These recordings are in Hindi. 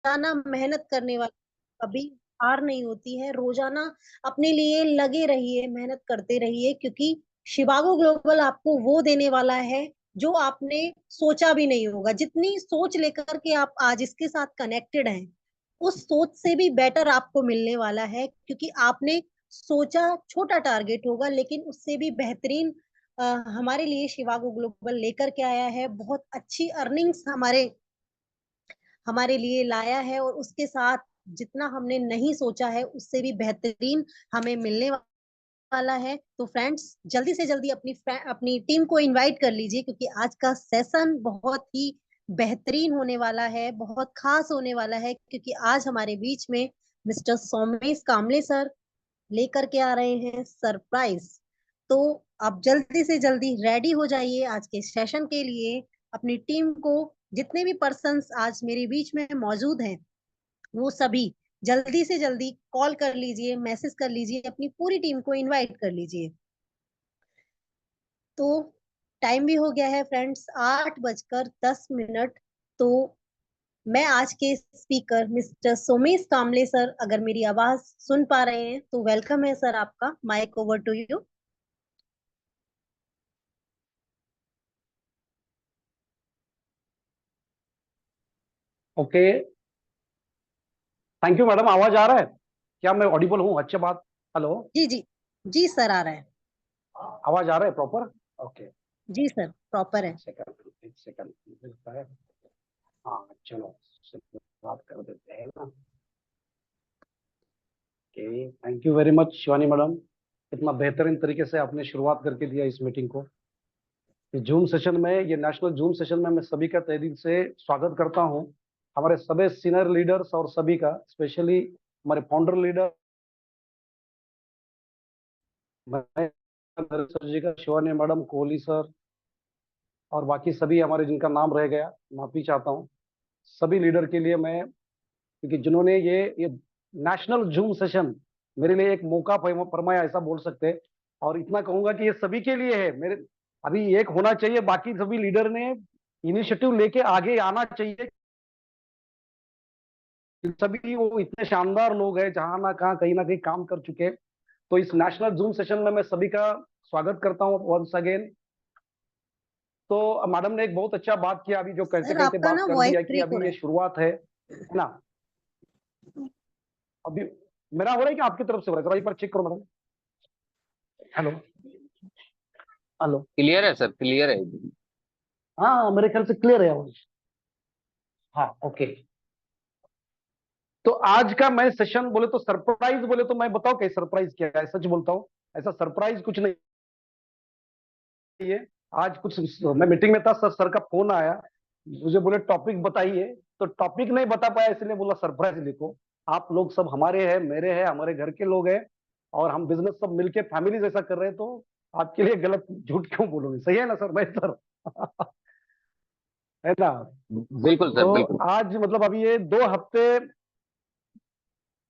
रोजाना मेहनत करने वाला कभी हार नहीं होती है। रोजाना अपने लिए लगे रहिए, मेहनत करते रहिए, क्योंकि शिवागो ग्लोबल आपको वो देने वाला है जो आपने सोचा भी नहीं होगा। जितनी सोच लेकर के आप आज इसके साथ कनेक्टेड हैं, उस सोच से भी बेटर आपको मिलने वाला है, क्योंकि आपने सोचा छोटा टारगेट होगा, लेकिन उससे भी बेहतरीन हमारे लिए शिवागो ग्लोबल लेकर के आया है। बहुत अच्छी अर्निंग्स हमारे हमारे लिए लाया है, और उसके साथ जितना हमने नहीं सोचा है उससे भी बेहतरीन हमें मिलने वाला है। तो फ्रेंड्स, जल्दी से जल्दी अपनी टीम को इनवाइट कर लीजिए, क्योंकि आज का सेशन बहुत ही बेहतरीन होने वाला है, बहुत खास होने वाला है, क्योंकि आज हमारे बीच में मिस्टर सोमेश कामले सर लेकर के आ रहे हैं सरप्राइज। तो आप जल्दी से जल्दी रेडी हो जाइए आज के सेशन के लिए। अपनी टीम को, जितने भी पर्सन्स आज मेरे बीच में मौजूद हैं, वो सभी जल्दी से जल्दी कॉल कर लीजिए, मैसेज कर लीजिए, अपनी पूरी टीम को इनवाइट कर लीजिए। तो टाइम भी हो गया है फ्रेंड्स, 8:10। तो मैं आज के स्पीकर मिस्टर सोमेश कामले सर, अगर मेरी आवाज सुन पा रहे हैं तो वेलकम है सर आपका। Mic over to you. Okay, thank you madam. आवाज आ रहा है क्या? मैं ऑडिबल हूँ? अच्छा बात। हेलो, जी जी, जी सर आ रहा है। आवाज आ रहा है प्रॉपर? ओके, जी सर, प्रॉपर है। एक सेकंड मिलता है। हाँ चलो, बात कर देते हैं ना। Okay, thank you very much Shivani madam. इतना बेहतरीन तरीके से आपने शुरुआत करके दिया इस मीटिंग को। इस जूम सेशन में, ये नेशनल जूम सेशन में मैं सभी का तहे दिल से स्वागत करता हूँ। हमारे सभी सीनियर लीडर्स और सभी का, स्पेशली हमारे फाउंडर लीडर सर जी का, शिवानी मैडम, कोहली सर और बाकी सभी हमारे जिनका नाम रह गया, माफी चाहता हूँ। सभी लीडर के लिए मैं, क्योंकि जिन्होंने ये नेशनल जूम सेशन मेरे लिए एक मौका फरमाया, ऐसा बोल सकते हैं। और इतना कहूंगा कि ये सभी के लिए है। मेरे अभी एक होना चाहिए, बाकी सभी लीडर ने इनिशिएटिव लेके आगे आना चाहिए। सभी वो इतने शानदार लोग हैं, जहां ना कहाँ कहीं ना कहीं काम कर चुके हैं। तो इस नेशनल जूम सेशन में मैं सभी का स्वागत करता हूँ वंस अगेन। तो मैडम ने एक बहुत अच्छा बात किया, अभी जो कहते सर कहते आपका बात ना कर वॉइस दिया कि ब्रेक हो अभी रहा ये है। शुरुआत है ना। अभी मेरा हो रहा है कि आपकी तरफ से हो रहा है? जरा एक बार चेक करो मैडम। Hello, hello. क्लियर है सर, क्लियर है। हाँ, मेरे ख्याल से क्लियर है आवाज। हाँ, ओके। तो आज का मैं सेशन बोले तो सरप्राइज, बोले तो मैं बताऊं कि सरप्राइज क्या है? सच बोलता हूँ, ऐसा सरप्राइज कुछ नहीं है। आज कुछ, मैं मीटिंग में था, सर का फोन आया, मुझे बोले टॉपिक बताइए। तो टॉपिक नहीं बता पाया, इसलिए बोला सरप्राइज लिखो। आप लोग सब हमारे हैं, मेरे हैं, हमारे घर के लोग हैं, और हम बिजनेस सब मिलके फैमिली जैसा कर रहे हैं। तो आपके लिए गलत झूठ क्यों बोलोगे? सही है ना सर? मैं सर है ना? बिल्कुल सर, तो बिल्कुल। आज मतलब अभी ये 2 हफ्ते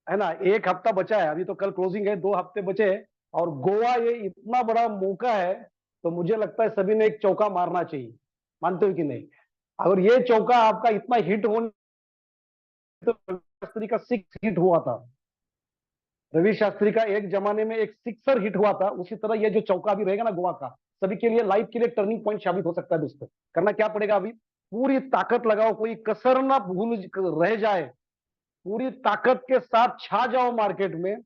है ना, 1 हफ्ता बचा है, अभी तो कल क्लोजिंग है, 2 हफ्ते बचे हैं। और गोवा ये इतना बड़ा मौका है, तो मुझे लगता है सभी ने एक चौका मारना चाहिए। मानते हो कि नहीं? अगर ये चौका आपका इतना हिट होने, तो रवि शास्त्री का 6 हिट हुआ था। रवि शास्त्री का एक जमाने में एक सिक्सर हिट हुआ था, उसी तरह ये जो चौका भी रहेगा ना गोवा का, सभी के लिए, लाइफ के लिए टर्निंग पॉइंट साबित हो सकता है दोस्तों। करना क्या पड़ेगा? अभी पूरी ताकत लगाओ, कोई कसर ना भूल रह जाए, पूरी ताकत के साथ छा जाओ मार्केट में।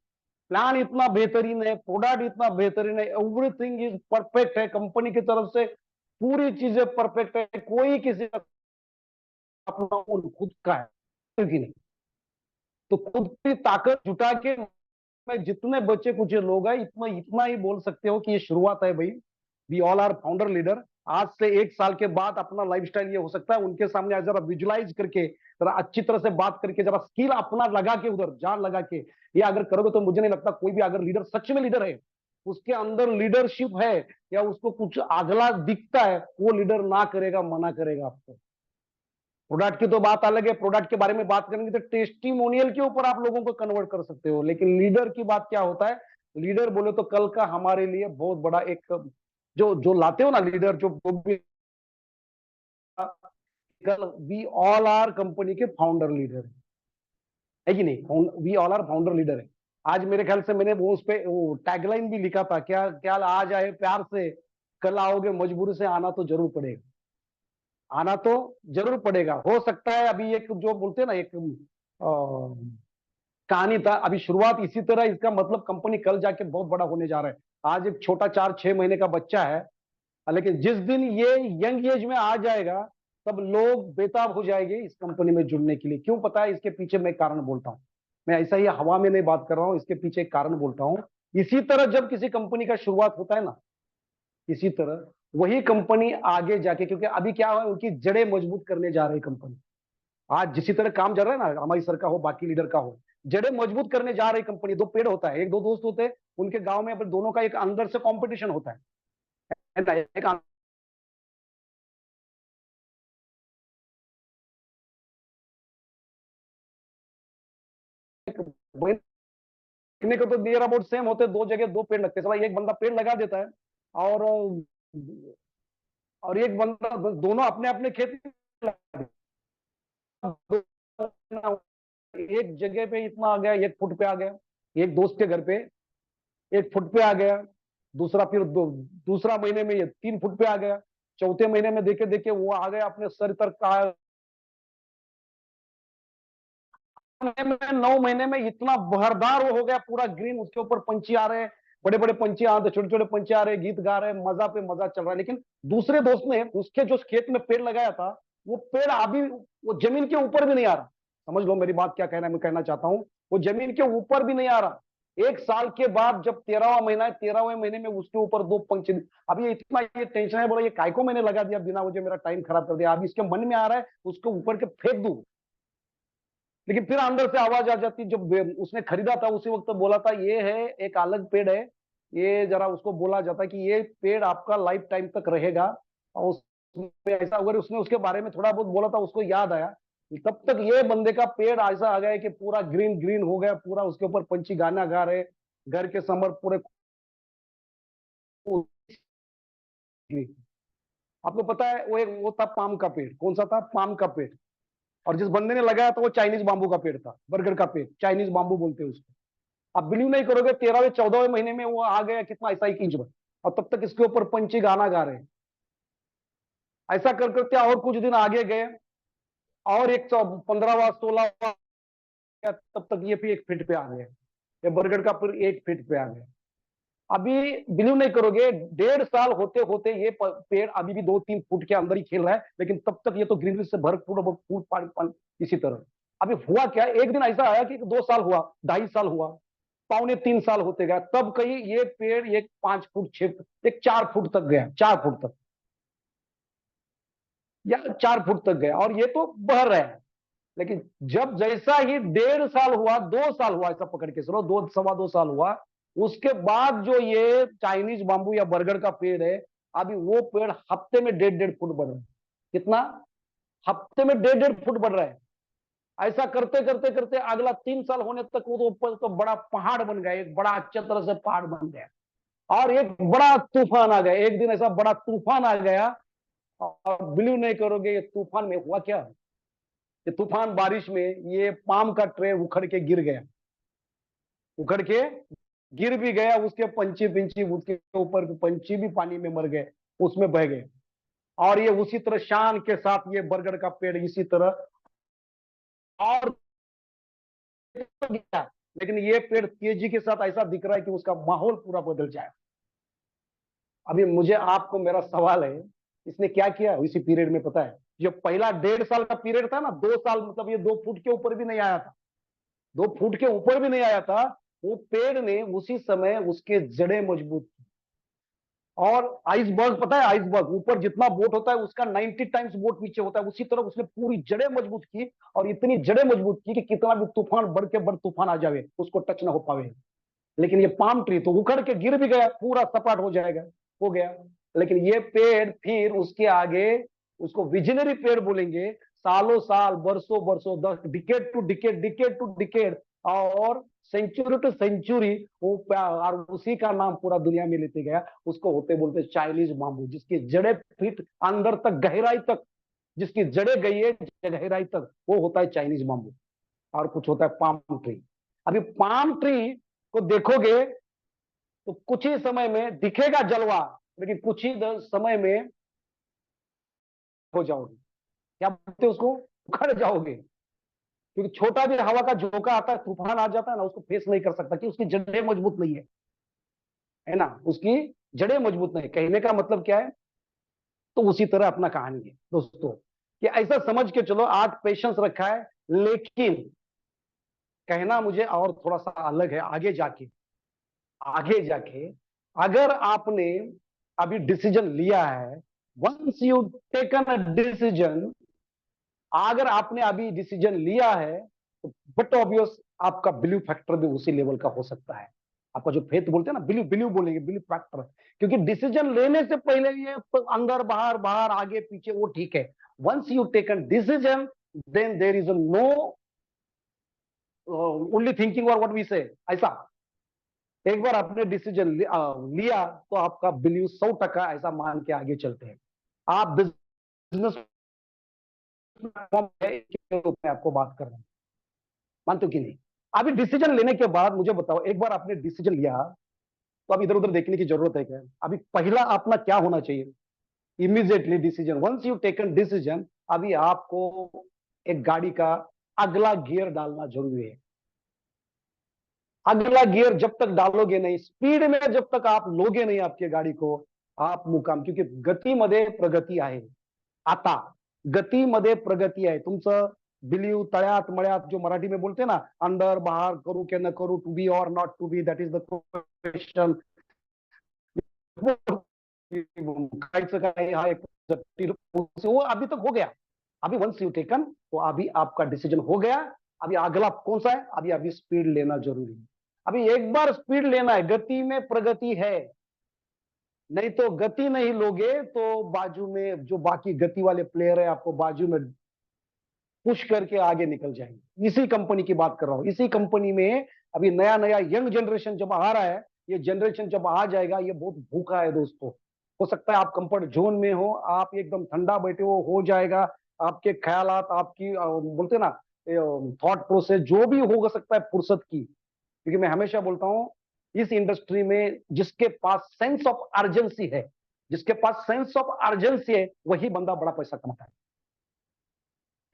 प्लान इतना बेहतरीन है, प्रोडक्ट इतना बेहतरीन है, एवरीथिंग इज परफेक्ट है, कंपनी की तरफ से पूरी चीजें परफेक्ट है, कोई किसी का अपना खुद का है कि नहीं? तो खुद की ताकत जुटा के, मैं जितने बच्चे कुछ लोग हैं, इतना इतना ही बोल सकते हो कि ये शुरुआत है भाई। We all are founder leader. आज से 1 साल के बाद अपना लाइफस्टाइल ये हो सकता है, उनके सामने आज जरा विजुलाइज करके, जरा अच्छी तरह से बात करके, जरा स्किल अपना लगा के, उधर जान लगा के ये अगर करोगे, तो मुझे नहीं लगता कोई भी अगर लीडर सच में लीडर है, उसके अंदर लीडरशिप है, या उसको कुछ अगला दिखता है, वो लीडर ना करेगा, मना करेगा आपको। प्रोडक्ट की तो बात अलग है, प्रोडक्ट के बारे में बात करेंगे तो टेस्टिमोनियल के ऊपर आप लोगों को कन्वर्ट कर सकते हो, लेकिन लीडर की बात क्या होता है? लीडर बोले तो कल का हमारे लिए बहुत बड़ा एक, जो जो लाते हो ना लीडर, जो भी, कल वी ऑल आर कंपनी के फाउंडर लीडर। है कि नहीं? We all are founder leader है। आज मेरे ख्याल से मैंने वो उस पे वो टैगलाइन भी लिखा था, क्या क्या आज आए प्यार से, कल आओगे मजबूरी से, आना तो जरूर पड़ेगा, आना तो जरूर पड़ेगा। हो सकता है अभी एक जो बोलते हैं ना, एक कहानी था, अभी शुरुआत इसी तरह, इसका मतलब कंपनी कल जाके बहुत बड़ा होने जा रहा है। आज एक छोटा 4-6 महीने का बच्चा है, लेकिन जिस दिन ये यंग एज में आ जाएगा तब लोग बेताब हो जाएंगे इस कंपनी में जुड़ने के लिए। क्यों पता है? इसके पीछे मैं कारण बोलता हूँ। मैं ऐसा ही हवा में नहीं बात कर रहा हूँ, इसके पीछे एक कारण बोलता हूँ। इसी तरह जब किसी कंपनी का शुरुआत होता है ना, इसी तरह वही कंपनी आगे जाके, क्योंकि अभी क्या है, उनकी जड़ें मजबूत करने जा रही कंपनी। आज जिसी तरह काम चल रहा है ना, हमारी सर का हो, बाकी लीडर का हो, जड़ें मजबूत करने जा रही कंपनी। दो पेड़ होता है, एक दो दोस्त होते हैं, उनके गांव में अपने दोनों का एक अंदर से कंपटीशन होता है ना, एक देखने को तो नियर अबाउट सेम होते, दो जगह दो पेड़ लगते हैं, एक बंदा पेड़ लगा देता है और एक बंदा, दोनों अपने अपने खेत में एक जगह पे इतना आ गया, 1 फुट पे आ गया, एक दोस्त के घर पे 1 फुट पे आ गया, दूसरा फिर दूसरा महीने में ये 3 फुट पे आ गया, चौथे महीने में देखे देखे वो आ गया अपने सर तक का। 9 महीने में इतना बहरदार वो हो गया, पूरा ग्रीन, उसके ऊपर पंछी आ रहे हैं, बड़े बड़े पंछी आ रहे, छोटे छोटे पंछी आ रहे, गीत गा रहे, मजा पे मजा चल रहा है। लेकिन दूसरे दोस्त ने उसके जो खेत में पेड़ लगाया था, वो पेड़ अभी वो जमीन के ऊपर भी नहीं आ रहा। समझ लो मेरी बात क्या कहना है, मैं कहना चाहता हूँ, वो जमीन के ऊपर भी नहीं आ रहा। 1 साल के बाद जब 13वां महीना है, 13वें महीने में उसके ऊपर 2 पंछी। अब ये इतना ये टेंशन है, बोला ये काय को मैंने लगा दिया बिना वजह, मेरा टाइम खराब कर दिया। अभी इसके मन में आ रहा है उसको ऊपर के फेंक दूं, लेकिन फिर अंदर से आवाज आ जाती। जब उसने खरीदा था उसी वक्त बोला था ये है एक अलग पेड़ है, ये जरा उसको बोला जाता है कि ये पेड़ आपका लाइफ टाइम तक रहेगा। और उसमें ऐसा अगर उसने उसके बारे में थोड़ा बहुत बोला था, उसको याद आया। तब तक ये बंदे का पेड़ ऐसा आ गया कि पूरा ग्रीन ग्रीन हो गया, पूरा उसके ऊपर पंछी गाना गा रहे, घर के समर पूरे। आपको पता है वो एक वो था पाम का पेड़, कौन सा था? पाम का पेड़। और जिस बंदे ने लगाया था वो चाइनीज बांबू का पेड़ था, बरगद का पेड़, चाइनीज बांबू बोलते हैं उसको। आप बिलीव नहीं करोगे, 13वें 14वें महीने में वो आ गया कितना, ऐसा 1 इंच में, और तब तक इसके ऊपर पंछी गाना गा रहे हैं। ऐसा कर करके और कुछ दिन आगे गए, और एक 15वां 16वां, तब तक ये भी 1 फीट पे आ गए, ये बरगद का पेड़ 1 फीट पे आ गया। अभी बिलीव नहीं करोगे, 1.5 साल होते होते ये पेड़ अभी भी 2-3 फुट के अंदर ही खेल रहा है, लेकिन तब तक ये तो ग्रीनरी से भरपूर फूट पानी इसी तरह। अभी हुआ क्या, एक दिन ऐसा आया कि 2 साल हुआ, 2.5 साल हुआ, 2.25 3 साल होते गया, तब कहीं ये पेड़ एक 5 फुट 6 फुट, एक 4 फुट तक गया, 4 फुट तक, या 4 फुट तक गया, और ये तो बह रहा है। लेकिन जब जैसा ही 1.5 साल हुआ, 2 साल हुआ, ऐसा पकड़ के चलो, 2 सवा 2 साल हुआ, उसके बाद जो ये चाइनीज बांबू या बरगद का पेड़ है, अभी वो पेड़ हफ्ते में 1.5-1.5 फुट बढ़ रहा है। कितना? हफ्ते में 1.5-1.5 फुट बढ़ रहा है। ऐसा करते करते करते अगला 3 साल होने तक वो तो ऊपर तो बड़ा पहाड़ बन गया, एक बड़ा अच्छे तरह से पहाड़ बन गया। और एक बड़ा तूफान आ गया, एक दिन ऐसा बड़ा तूफान आ गया, और बिलीव नहीं करोगे ये तूफान में हुआ क्या। ये तूफान बारिश में ये पाम का ट्रे उखड़ के गिर गया, उखड़ के गिर भी गया, उसके पंछी पिंछी, उसके ऊपर पंछी भी पानी में मर गए, उसमें बह गए। और ये उसी तरह शान के साथ ये बरगद का पेड़ इसी तरह और गया, लेकिन ये पेड़ तेजी के साथ ऐसा दिख रहा है कि उसका माहौल पूरा बदल जाए। अभी मुझे आपको मेरा सवाल है, इसने क्या किया इसी पीरियड में पता है? जो पहला 1.5 साल का पीरियड था ना, 2 साल, मतलब ये 2 फुट के ऊपर भी नहीं आया था, 2 फुट के ऊपर भी नहीं आया था, वो पेड़ ने उसी समय उसके जड़ें मजबूत की। और आइसबर्ग, पता है आइसबर्ग ऊपर जितना बोट होता है उसका 90 टाइम्स बोट नीचे होता है, उसी तरह उसने पूरी जड़ें मजबूत की, और इतनी जड़ें मजबूत की कि कितना भी तूफान, बढ़ के बढ़ तूफान आ जावे, उसको टच ना हो पावे। लेकिन ये पाम ट्री तो उखड़ के गिर भी गया, पूरा सपाट हो जाएगा, हो गया। लेकिन ये पेड़ फिर उसके आगे, उसको विजनरी पेड़ बोलेंगे, सालों साल, बरसों बरसों, 10 decade to decade, decade to decade, और सेंचुरी टू सेंचुरी, वो और उसी का नाम पूरा दुनिया में लेते गया। उसको होते बोलते चाइनीज बांबू, जिसकी जड़ें फिट अंदर तक, गहराई तक, जिसकी जड़ें गई है गहराई तक, वो होता है चाइनीज बांबू। और कुछ होता है पाम ट्री। अभी पाम ट्री को देखोगे तो कुछ ही समय में दिखेगा जलवा, लेकिन कुछ ही समय में हो जाओगे, क्या बोलते हैं उसको, उखड़ जाओगे। क्योंकि छोटा भी हवा का झोंका आता है, तूफान आ जाता है ना, उसको फेस नहीं कर सकता कि उसकी जड़ें मजबूत नहीं है ना, उसकी जड़ें मजबूत नहीं। कहने का मतलब क्या है, तो उसी तरह अपना कहानी है दोस्तों, कि ऐसा समझ के चलो आज पेशेंस रखा है, लेकिन कहना मुझे और थोड़ा सा अलग है। आगे जाके अगर आपने अभी डिसीजन लिया है, once you taken a decision, अगर आपने अभी डिसीजन लिया है तो बट ऑब्वियस आपका बिलीव फैक्टर भी उसी लेवल का हो सकता है। आपका जो फेथ बोलते हैं ना, बिलीव बिलीव बोलेंगे, बिलीव फैक्टर। क्योंकि डिसीजन लेने से पहले ये अंदर बाहर बाहर आगे पीछे वो ठीक है। Once you taken decision, then there is no only thinking और व्हाट वी से, ऐसा। एक बार आपने डिसीजन लिया तो आपका बिलीव 100% ऐसा मान के आगे चलते हैं। आप बिजनेस में आपको बात कर रहे हैं, मानते हो कि नहीं। अभी डिसीजन लेने के बाद मुझे बताओ, एक बार आपने डिसीजन लिया तो अब इधर उधर देखने की जरूरत है क्या? अभी पहला अपना क्या होना चाहिए, immediately decision. Once you taken decision, अभी आपको एक गाड़ी का अगला गियर डालना जरूरी है। अगला गियर जब तक डालोगे नहीं, स्पीड में जब तक आप लोगे नहीं आपके गाड़ी को, आप मुकाम, क्योंकि गतीमध्ये प्रगती आहे। आता गतीमध्ये प्रगती आहे। तुमचं बिलीव तळ्यात मळ्यात, जो मराठी में बोलते ना, अंदर बाहर, करू के न करू, टू बी और not to be, that is the question. वो अभी तक हो गया। अभी वंस यू टेकन, तो अभी आपका डिसीजन हो गया। अभी अगला कौन सा है, अभी अभी स्पीड लेना जरूरी है। अभी एक बार स्पीड लेना है, गति में प्रगति है। नहीं तो गति नहीं लोगे तो बाजू में जो बाकी गति वाले प्लेयर है आपको बाजू में पुश करके आगे निकल जाएंगे। इसी कंपनी की बात कर रहा हूं। इसी कंपनी में अभी नया नया यंग जनरेशन जब आ रहा है, ये जनरेशन जब आ जाएगा, ये बहुत भूखा है दोस्तों। हो सकता है आप कंफर्ट जोन में हो, आप एकदम ठंडा बैठे हो जाएगा। आपके ख्यालात, आपकी बोलते ना थॉट प्रोसेस, जो भी हो सकता है फुर्सत की। क्योंकि मैं हमेशा बोलता हूं, इस इंडस्ट्री में जिसके पास सेंस ऑफ अर्जेंसी है, जिसके पास सेंस ऑफ अर्जेंसी है, वही बंदा बड़ा पैसा कमाता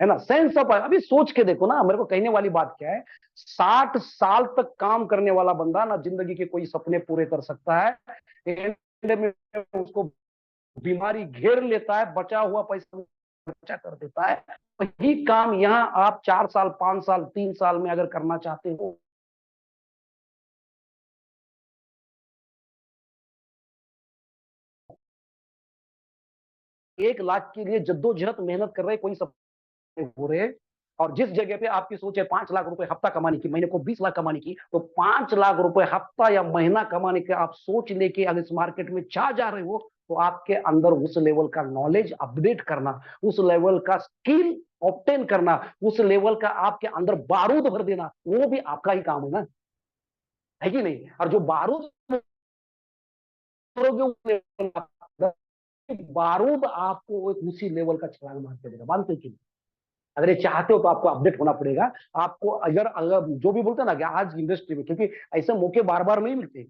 है ना। सेंस ऑफ, अभी सोच के देखो ना, मेरे को कहने वाली बात क्या है, 60 साल तक काम करने वाला बंदा ना जिंदगी के कोई सपने पूरे कर सकता है, एंड में उसको बीमारी घेर लेता है, बचा हुआ पैसा खर्चा कर देता है। वही काम यहां आप 4 साल 5 साल 3 साल में अगर करना चाहते हो, 1 लाख के लिए जद्दोजहद मेहनत कर रहे, कोई सपने हो रहे। और जिस जगह पे आपकी सोच है 5 लाख रुपए हफ्ता कमाने की, महीने को 20 लाख कमाने की, तो 5 लाख रुपए हफ्ता या महीना कमाने के आप सोच लेके अगर इस मार्केट में जा रहे हो, तो आपके अंदर उस लेवल का नॉलेज अपडेट करना, उस लेवल का स्किल ऑब्टेन करना, उस लेवल का आपके अंदर बारूद भर देना, वो भी आपका ही काम है ना, है कि नहीं। और जो बारूद भरोगे, बारूद आपको एक उसी लेवल का छलांग मार के देगा, मानते हो कि नहीं। अगर ये चाहते हो तो आपको अपडेट होना पड़ेगा। आपको अगर अगर जो भी बोलते हैं ना कि आज इंडस्ट्री में, क्योंकि ऐसे मौके बार बार नहीं मिलते,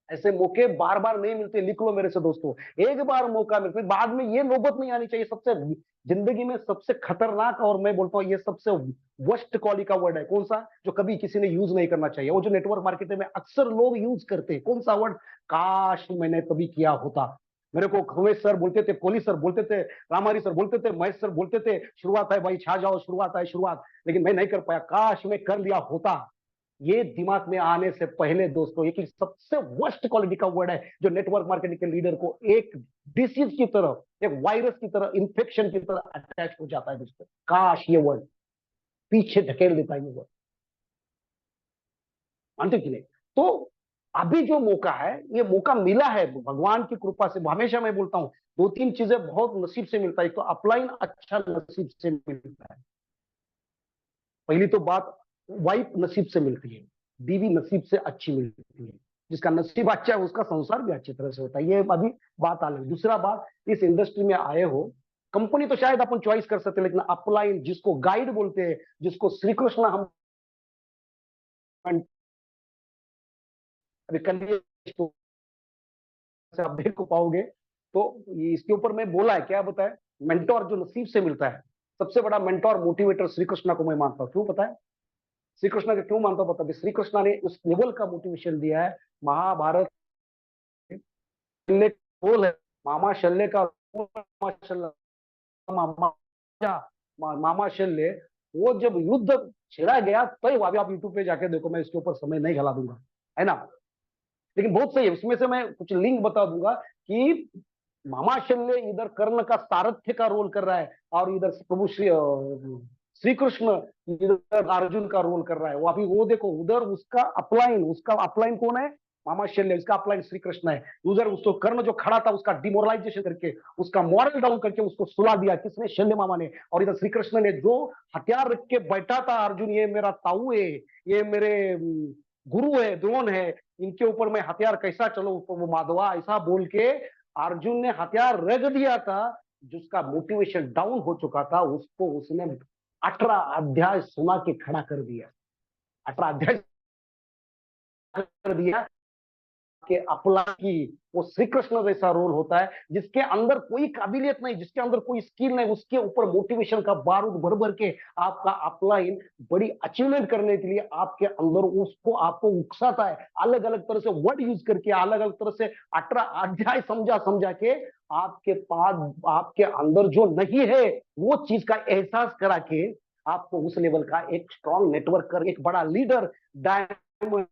ऐसे मौके बार बार नहीं मिलते। लिख लो मेरे से दोस्तों, एक बार मौका मिलता है, बाद में ये नौबत नहीं आनी चाहिए। सबसे जिंदगी में सबसे खतरनाक, और मैं बोलता हूँ ये सबसे वर्स्ट क्वालिटी का वर्ड है, कौन सा, जो कभी किसी ने यूज नहीं करना चाहिए, वो जो नेटवर्क मार्केटिंग में अक्सर लोग यूज करते हैं, कौन सा वर्ड, काश मैंने कभी किया होता। मेरे को खमेश सर बोलते थे, कोहली सर बोलते थे, रामारी सर बोलते थे, महेश सर बोलते थे, शुरुआत है भाई, छा जाओ, शुरुआत है शुरुआत, लेकिन मैं नहीं कर पाया, काश मैं कर लिया होता। ये दिमाग में आने से पहले दोस्तों, ये सबसे वर्स्ट क्वालिटी का वर्ड है, जो नेटवर्क मार्केटिंग के लीडर को एक डिसीज की तरह, एक वायरस की तरह, इंफेक्शन की तरह अटैच हो जाता है दोस्तों। काश ये वर्ड पीछे ढकेल देता है ये वर्ड, मानते कि नहीं। तो अभी जो मौका है, ये मौका मिला है भगवान की कृपा से। हमेशा मैं बोलता हूं, 2-3 चीजें बहुत नसीब से मिलता है। तो अपलाइन अच्छा नसीब से मिलता है। पहली तो बात, वाइफ नसीब से मिलती है, बीवी नसीब से अच्छी मिलती है। जिसका नसीब अच्छा है उसका संसार भी अच्छी तरह से होता है, ये अभी बात आ रही। दूसरा बात, इस इंडस्ट्री में आए हो कंपनी तो शायद अपन चॉइस कर सकते, लेकिन अपलाइन जिसको गाइड बोलते हैं, जिसको श्री कृष्ण हम अभी कल से आप देख को पाओगे, तो इसके ऊपर मैं बोला है, क्या बताए, मेंटोर जो नसीब से मिलता है, सबसे बड़ा मेंटोर मोटिवेटर श्री कृष्णा को मैं मानता हूं। क्यों पता है श्री कृष्णा के क्यों मानता हूं? पता है श्री कृष्णा ने उस लेवल का मोटिवेशन दिया है। महाभारत शल्य रोल है, मामा शल्य का मामा शल्य, मामा मामा शल्य, वो जब युद्ध छेड़ा गया तो अभी आप यूट्यूब पे जाके देखो, मैं इसके ऊपर समय नहीं गला दूंगा, है ना। लेकिन बहुत सही है, उसमें से मैं कुछ लिंक बता दूंगा कि मामा शल्य इधर कर्ण का सारथ्य का रोल कर रहा है, और इधर प्रभु श्री कृष्ण इधर अर्जुन का रोल कर रहा है। वो अभी वो देखो उधर उसका अपलाइन कौन है? मामा शल्य, इसका अपलाइन श्री कृष्ण है। उधर उसको कर्ण जो खड़ा था उसका डिमोरलाइजेशन करके, उसका मॉरल डाउन करके उसको सुला दिया, किसने? शल्य मामा ने। और इधर श्री कृष्ण ने जो हथियार रख के बैठा था, अर्जुन ये मेरा ताऊ है, ये मेरे गुरु है, द्रोण है, इनके ऊपर मैं हथियार कैसा चलो, वो माधवा ऐसा बोल के अर्जुन ने हथियार रख दिया था। जिसका मोटिवेशन डाउन हो चुका था, उसको उसने 18 अध्याय सुना के खड़ा कर दिया, 18 अध्याय कर दिया कि अपला की वो श्री कृष्ण जैसा रोल होता है, जिसके अंदर कोई काबिलियत नहीं, जिसके अंदर कोई स्किल नहीं, उसके ऊपर मोटिवेशन का बारूद भर भर के आपका अपलाइन बड़ी अचीवमेंट करने के लिए आपके अंदर उसको आपको उकसाता है, अलग अलग तरह से वर्ड यूज करके, अलग अलग तरह से 18 अध्याय समझा समझा के आपके पास, आपके अंदर जो नहीं है वो चीज का एहसास करा के आपको उस लेवल का एक स्ट्रॉन्ग नेटवर्क कर, एक बड़ा लीडर, डायमंड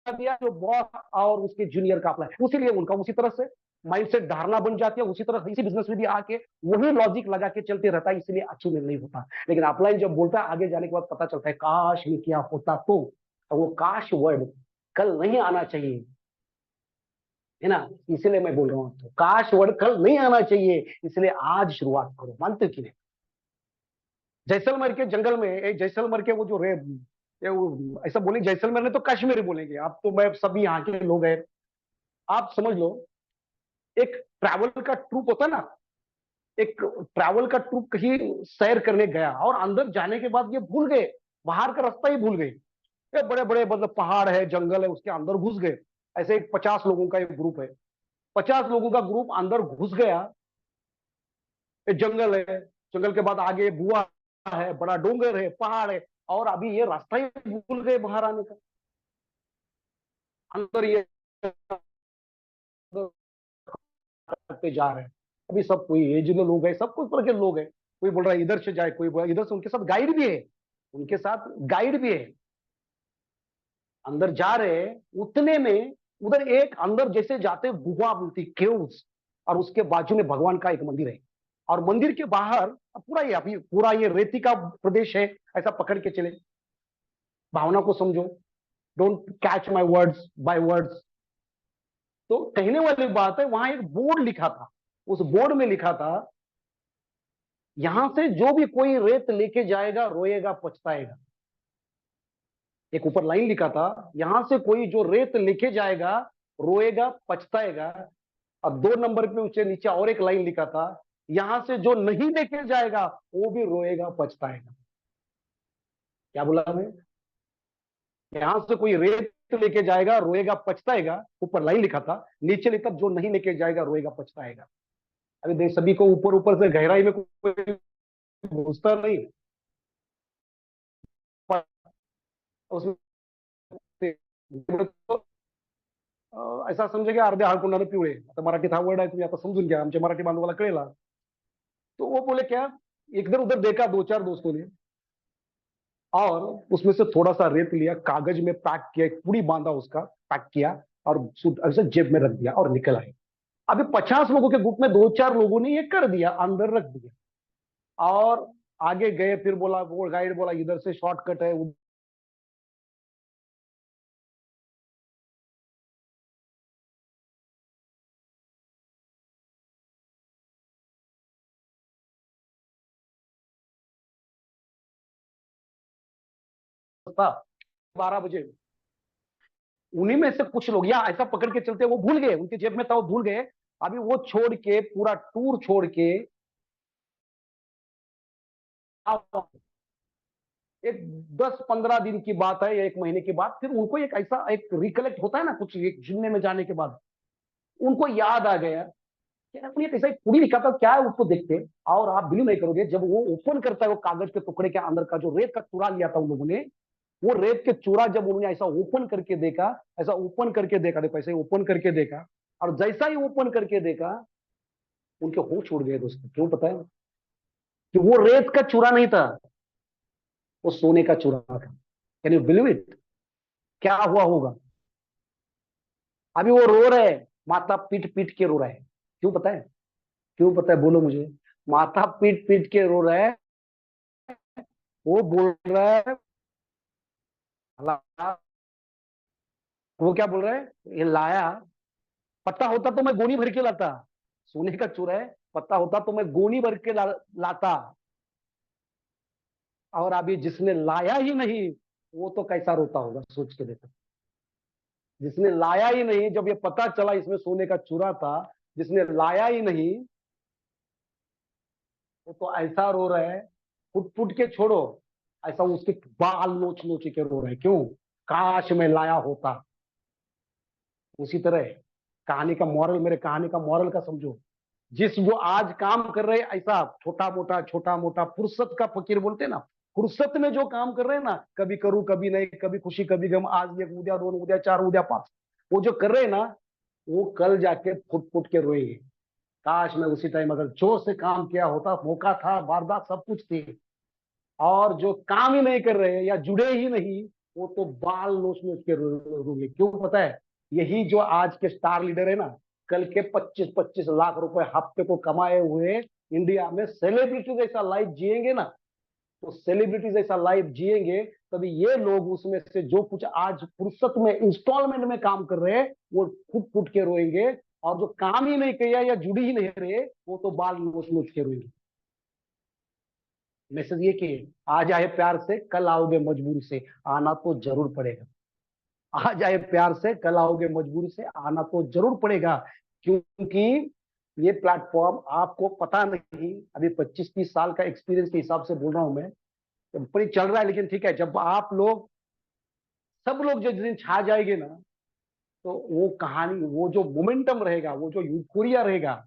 दिया जो बॉस और उसके जूनियर का अप्लाई, उसी लिए उनका उसी तरह से माइंडसेट धारणा बन जाती है, उसी तरह इसी बिजनेस में भी आके वही लॉजिक लगा के चलते रहता है, इसलिए अचीवमेंट नहीं होता। लेकिन अपलाइन जब बोलता है, आगे जाने के बाद पता चलता है काश ये क्या होता, तो वो काश वर्ड कल नहीं आना चाहिए, है ना। इसलिए मैं बोल रहा हूं, तो काश वर्ड कल नहीं आना चाहिए, इसलिए आज शुरुआत करो। मानते कि नहीं? जैसलमेर के जंगल में, जैसलमेर के वो जो रे ऐसा बोले, जैसलमेर ने तो कश्मीरी बोलेंगे, आप तो मैं सभी यहाँ के लोग हैं, आप समझ लो एक ट्रैवल का ट्रूप होता है ना, एक ट्रैवल का ट्रूप कहीं सैर करने गया और अंदर जाने के बाद ये भूल गए, बाहर का रास्ता ही भूल गए, ये बड़े बड़े मतलब पहाड़ है, जंगल है, उसके अंदर घुस गए। ऐसे एक 50 लोगों का एक ग्रुप है, 50 लोगों का ग्रुप अंदर घुस गया, एक जंगल है, जंगल के बाद आगे बुआ है, बड़ा डोंगर है, पहाड़ है, और अभी ये रास्ता ही भूल गए बाहर आने का। अंदर ये करते जा रहे हैं। अभी सब कोई एजड लोग है, सब कुछ तरह के लोग हैं, कोई बोल रहा है इधर से जाए, कोई बोल रहा है इधर से, उनके साथ गाइड भी है, उनके साथ गाइड भी है। अंदर जा रहे हैं, उतने में उधर एक अंदर जैसे जाते गुफा मिलती, केव्स, और उसके बाजू में भगवान का एक मंदिर है, और मंदिर के बाहर पूरा ये अभी पूरा ये रेती का प्रदेश है, ऐसा पकड़ के चले, भावना को समझो, don't catch my words by words. तो कहने वाली बात है, वहां एक बोर्ड लिखा था, उस बोर्ड में लिखा था, यहां से जो भी कोई रेत लेके जाएगा रोएगा पछताएगा। एक ऊपर लाइन लिखा था, यहां से कोई जो रेत लेके जाएगा रोएगा पछताएगा। और 2 नंबर पे उसके नीचे और एक लाइन लिखा था, यहां से जो नहीं लेके जाएगा वो भी रोएगा पछताएगा। क्या बोला मैं? यहां से कोई रेत लेके जाएगा रोएगा पछताएगा, ऊपर लाइन लिखा था, नीचे लिखा जो नहीं लेके जाएगा रोएगा पछताएगा। अभी देख सभी को ऊपर ऊपर से गहराई में कोई घुसता नहीं, उसमें ऐसा समजे की अर्ध्या हाडकुंडाने पिवळे, आता मराठीत हा वर्ड आहे, तुम्ही आता समजून घ्या, आमच्या मराठी बांधवाला कळेला। तो वो बोले क्या, इधर उधर देखा 2-4 दोस्तों ने, और उसमें से थोड़ा सा रेत लिया, कागज में पैक किया, एक पूरी बांधा उसका, पैक किया और ऐसे जेब में रख दिया और निकल आए। अभी 50 लोगों के ग्रुप में 2-4 लोगों ने ये कर दिया, अंदर रख दिया और आगे गए। फिर बोला, वो गाइड बोला इधर से शॉर्टकट है, था 12 बजे। उन्हीं में से कुछ लोग या ऐसा पकड़ के चलते, वो भूल गए, उनके जेब में था, वो भूल गए। अभी वो छोड़ के, पूरा टूर छोड़ के एक 10-15 दिन की बात है या 1 महीने की बात, फिर उनको एक ऐसा एक रिकलेक्ट होता है ना, कुछ एक जिन्ने में जाने के बाद उनको याद आ गया कि यार कैसा एक पूरी लिखा था, क्या है उसको देखते। और आप बिलीव नहीं करोगे, जब वो ओपन करता है वो कागज के टुकड़े के अंदर का जो रेत का चूरा लिया था उन लोगों ने, वो रेत के चूरा जब उन्होंने ऐसा ओपन करके देखा, ऐसा ओपन करके देखा, देखो ऐसे ओपन करके देखा, और जैसा ही ओपन करके देखा उनके होश उड़ गए दोस्तों। क्यों पता है? कि वो रेत का चूरा नहीं था, वो सोने का चूरा था। Can you believe it? क्या हुआ होगा? अभी वो रो रहे हैं, माता पीट पीट के रो रहे हैं। क्यों पता है? क्यों पता है? बोलो मुझे। माता पीट पीट के रो रहा है। वो बोल रहा है, अल्लाह, वो क्या बोल रहा है, ये लाया, पता होता तो मैं गोनी भर के लाता। सोने का चूरा है, पता होता तो मैं गोनी भर के लाता। और अभी जिसने लाया ही नहीं, वो तो कैसा रोता होगा, सोच के देखो। जिसने लाया ही नहीं, जब ये पता चला इसमें सोने का चूरा था, जिसने लाया ही नहीं, वो तो ऐसा रो रहा है, फुट फुट के छोड़ो, ऐसा उसके बाल नोच नोच के रो रहे हैं। क्यों? काश मैं लाया होता। उसी तरह कहानी का मॉरल, मेरे कहानी का मॉरल का समझो, जिस जो आज काम कर रहे हैं ऐसा छोटा मोटा फुर्सत का फकीर बोलते हैं ना, फुर्सत में जो काम कर रहे हैं ना, कभी करूं कभी नहीं, कभी खुशी कभी गम, आज एक उद्या दो उद्या चार उद्या पांच, वो जो कर रहे हैं ना, वो कल जाके फुट फुट के रोएंगे। काश मैं उसी टाइम अगर जोर से काम किया होता, मौका था, वारदात सब कुछ थी। और जो काम ही नहीं कर रहे या जुड़े ही नहीं, वो तो बाल नोच नोच के रोंगे। क्यों पता है? यही जो आज के स्टार लीडर है ना, कल के 25-25 लाख रुपए हफ्ते को कमाए हुए इंडिया में सेलिब्रिटी जैसा लाइफ जिएंगे ना, तो सेलिब्रिटी जैसा लाइफ जिएंगे, तभी ये लोग उसमें से जो कुछ आज फुर्सत में इंस्टॉलमेंट में काम कर रहे हैं, वो फुट फुट के रोएंगे। और जो काम ही नहीं किया या जुड़ी ही नहीं रहे, वो तो बाल नोच नोच के रोएंगे। मैसेज ये कि आज आए प्यार से, कल आओगे मजबूरी से, आना तो जरूर पड़ेगा। आज आए प्यार से, कल आओगे मजबूरी से, आना तो जरूर पड़ेगा। क्योंकि ये प्लेटफॉर्म आपको पता नहीं, अभी 25-30 साल का एक्सपीरियंस के हिसाब से बोल रहा हूं मैं, ऊपर ही चल रहा है, लेकिन ठीक है, जब आप लोग सब लोग जिस दिन छा जाएंगे ना, तो वो कहानी, वो जो मोमेंटम रहेगा, वो जो यूफोरिया रहेगा,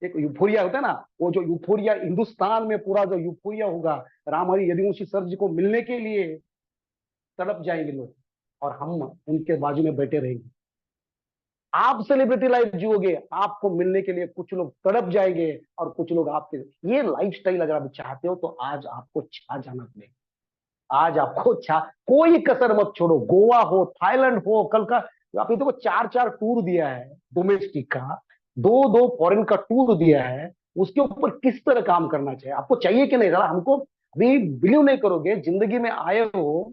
एक यूफोरिया होता है ना, वो जो यूफोरिया हिंदुस्तान में पूरा जो यूफोरिया होगा, रामहरि यदुवंशी सर जी को मिलने के लिए तड़प जाएंगे लोग, और हम उनके बाजू में बैठे रहेंगे। आप सेलिब्रिटी लाइफ जियोगे, आपको मिलने के लिए कुछ लोग तड़प जाएंगे, और कुछ लोग आपके, ये लाइफस्टाइल अगर आप चाहते हो तो आज आपको छा जाना पड़ेगा। आज आपको छा, कोई कसर मत छोड़ो, गोवा हो, थाईलैंड हो, कल का, आप देखो 4-4 टूर दिया है डोमेस्टिक का, 2-2 फॉरेन का टूर दिया है, उसके ऊपर किस तरह काम करना चाहिए, आपको चाहिए कि नहीं? जरा हमको, अभी बिलीव नहीं करोगे, जिंदगी में आए हो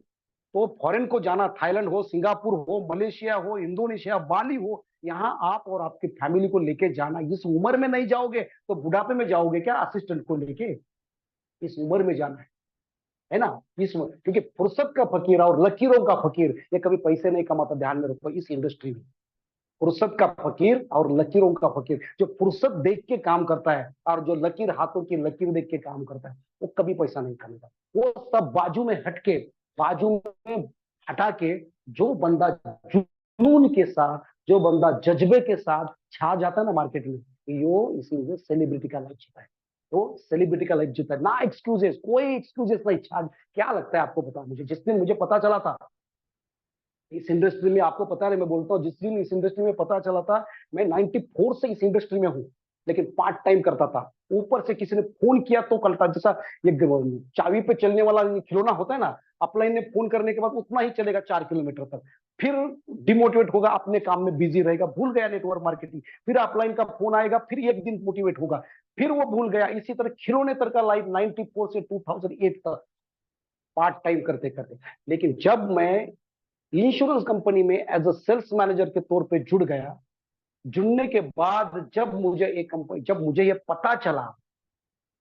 तो फॉरेन को जाना, थाईलैंड हो, सिंगापुर हो, मलेशिया हो, इंडोनेशिया, बाली हो, यहाँ आप और आपकी फैमिली को लेके जाना। इस उम्र में नहीं जाओगे तो बुढ़ापे में जाओगे क्या असिस्टेंट को लेके? इस उम्र में जाना है ना, इस उम्र, क्योंकि फुर्सत का फकीर और लकीरों का फकीर ये कभी पैसे नहीं कमाता, ध्यान में रखो इस इंडस्ट्री में। फुर्सत का फकीर और लकीरों का फकीर, जो फुर्सत देख के काम करता है और जो लकीर, हाथों की लकीर देख के काम करता है, वो कभी पैसा नहीं कमाता। वो सब बाजू में हटके, बाजू में हटा के, जो बंदा जुनून के साथ, जो बंदा जज्बे के साथ छा जाता है ना मार्केट में, यो इसी सेलिब्रिटी का लाइफ जीता है। तो सेलिब्रिटी का लाइफ जीता है ना, एक्सक्यूजेस, कोई एक्सक्यूजेस नहीं। छा, क्या लगता है आपको? पता मुझे, जिस दिन मुझे पता चला था इस इंडस्ट्री में, आपको पता है, मैं बोलता हूँ, जिस दिन इस इंडस्ट्री में पता चला था, मैं 94 से इस इंडस्ट्री में हूँ, लेकिन पार्ट टाइम करता था। ऊपर से किसी ने फोन किया तो करता, जैसा ये चाबी पे चलने वाला खिलौना होता है ना, अपलाइन ने फोन करने के बाद उतना ही चलेगा 4 किलोमीटर तक, फिर डिमोटिवेट होगा, अपने काम में बिजी रहेगा, भूल गया नेटवर्क मार्केटिंग, फिर अपलाइन का फोन आएगा, फिर एक दिन मोटिवेट होगा, फिर वो भूल गया। इसी तरह खिलौने तक का लाइफ 94 से 2008 तक पार्ट टाइम करते करते। लेकिन जब मैं इंश्योरेंस कंपनी में एज अ सेल्स मैनेजर के तौर पे जुड़ गया, जुड़ने के बाद जब मुझे एक कंपनी, जब मुझे ये पता चला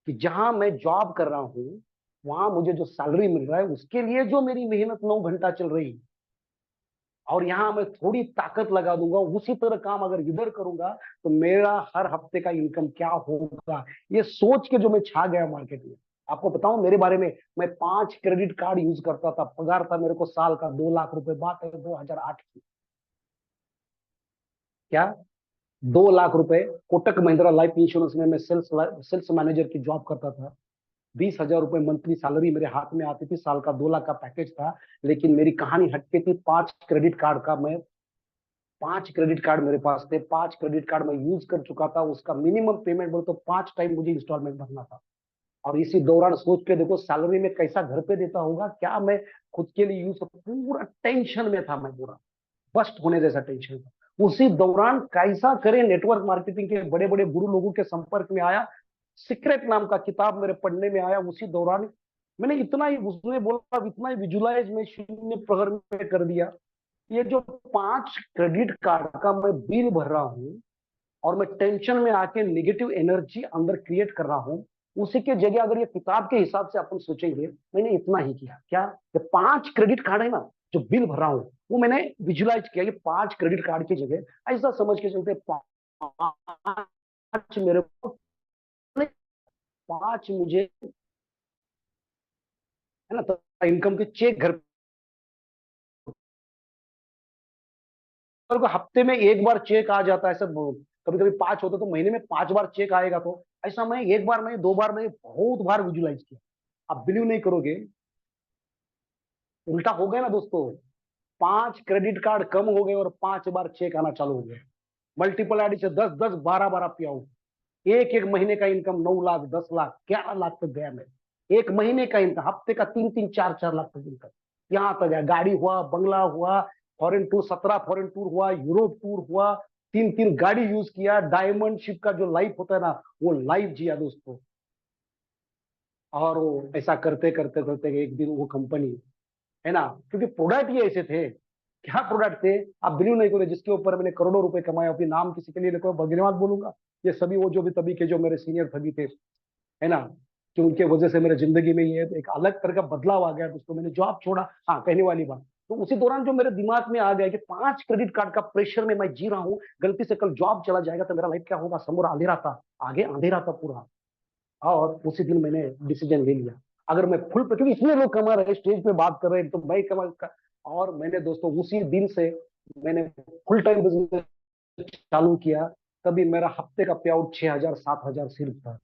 कि जहां मैं जॉब कर रहा हूं वहां मुझे जो सैलरी मिल रहा है उसके लिए जो मेरी मेहनत 9 घंटा चल रही है, और यहाँ मैं थोड़ी ताकत लगा दूंगा, उसी तरह काम अगर इधर करूंगा तो मेरा हर हफ्ते का इनकम क्या होगा, ये सोच के जो मैं छा गया मार्केट में। आपको बताऊं मेरे बारे में, मैं 5 क्रेडिट कार्ड यूज करता था, पगार था मेरे को साल का 2 लाख रुपए, बात है 2008 की। क्या 2 लाख रुपए? कोटक महिंद्रा लाइफ इंश्योरेंस में मैं सेल्स मैनेजर की जॉब करता था। 20,000 रुपए मंथली सैलरी मेरे हाथ में आती थी, साल का 2 लाख का पैकेज था। लेकिन मेरी कहानी हटके थी, 5 क्रेडिट कार्ड का मैं 5 क्रेडिट कार्ड मेरे पास थे, 5 क्रेडिट कार्ड मैं यूज कर चुका था। उसका मिनिमम पेमेंट बोले तो 5 टाइम मुझे इंस्टॉलमेंट भरना था। और इसी दौरान सोच के देखो सैलरी में कैसा घर पे देता होगा, क्या मैं खुद के लिए यूज, पूरा टेंशन में था मैं, पूरा बस्ट होने जैसा टेंशन था। उसी दौरान कैसा करे, नेटवर्क मार्केटिंग के बड़े बड़े गुरु लोगों के संपर्क में आया, सीक्रेट नाम का किताब मेरे पढ़ने में आया। उसी दौरान मैंने इतना ही, उसने बोला इतना ही विजुलाइज मैं शून्य प्रहर में कर दिया। ये जो 5 क्रेडिट कार्ड का मैं बिल भर रहा हूँ और मैं टेंशन में आके नेगेटिव एनर्जी अंदर क्रिएट कर रहा हूँ, उसी के जगह अगर ये किताब के हिसाब से अपन सोचेंगे, मैंने इतना ही किया। क्या ये 5 क्रेडिट कार्ड है ना जो बिल भर रहा हूँ, वो मैंने विजुलाइज किया, ये 5 क्रेडिट कार्ड की जगह ऐसा समझ के चलते 5 मेरे को, 5 मुझे, है ना, तो इनकम के चेक घर पर, हफ्ते में एक बार चेक आ जाता है सब। कभी कभी 5 होते तो महीने में 5 बार चेक आएगा। तो ऐसा मैं एक बार नहीं, 2 बार नहीं, बहुत बार विजुलाइज किया। आप बिलीव नहीं करोगे, उल्टा हो गया ना दोस्तों। 5 क्रेडिट कार्ड कम हो गए और 5 बार चेक आना चालू हो गया। मल्टीपल आईडी से 10-10, 12-12 पे आउट। एक एक महीने का इनकम 9 लाख, 10 लाख, 11 लाख तक गया मैं। एक महीने का इनकम, हफ्ते का 3-3, 4-4 लाख तक इनकम यहाँ तक गया। गाड़ी हुआ, बंगला हुआ, फॉरेन टूर, 17 फॉरेन टूर हुआ, यूरोप टूर हुआ, 3-3 गाड़ी यूज किया। डायमंड शिप का जो लाइफ होता है ना, वो लाइफ जिया दोस्तों। और वो ऐसा करते करते करते एक दिन वो कंपनी, है ना, क्योंकि प्रोडक्ट ही ऐसे थे। क्या प्रोडक्ट थे, आप बिलीव नहीं करोगे, जिसके ऊपर मैंने करोड़ों रुपए कमाए। अपनी नाम किसी के लिए देखो धन्यवाद बोलूंगा, ये सभी वो जो भी तभी के जो मेरे सीनियर सभी थे, है ना, कि उनके वजह से मेरे जिंदगी में ये एक अलग तरह का बदलाव आ गया दोस्तों। मैंने जॉब छोड़ा, हाँ कहने वाली बात। तो उसी दौरान जो मेरे दिमाग में आ गया कि 5 क्रेडिट कार्ड का प्रेशर में मैं जी रहा हूँ, गलती से कल जॉब चला जाएगा तो मेरा लाइफ क्या होगा। समोर अंधेरा था, आगे अंधेरा था पूरा। और उसी दिन मैंने डिसीजन ले लिया, अगर मैं फुल, क्योंकि इतने लोग कमा रहे, स्टेज पे बात कर रहे हैं, तो मैं कमा। और मैंने दोस्तों उसी दिन से मैंने फुल टाइम बिजनेस चालू किया। तभी मेरा हफ्ते का पे आउट 6,000 7,000 सिर्फ था।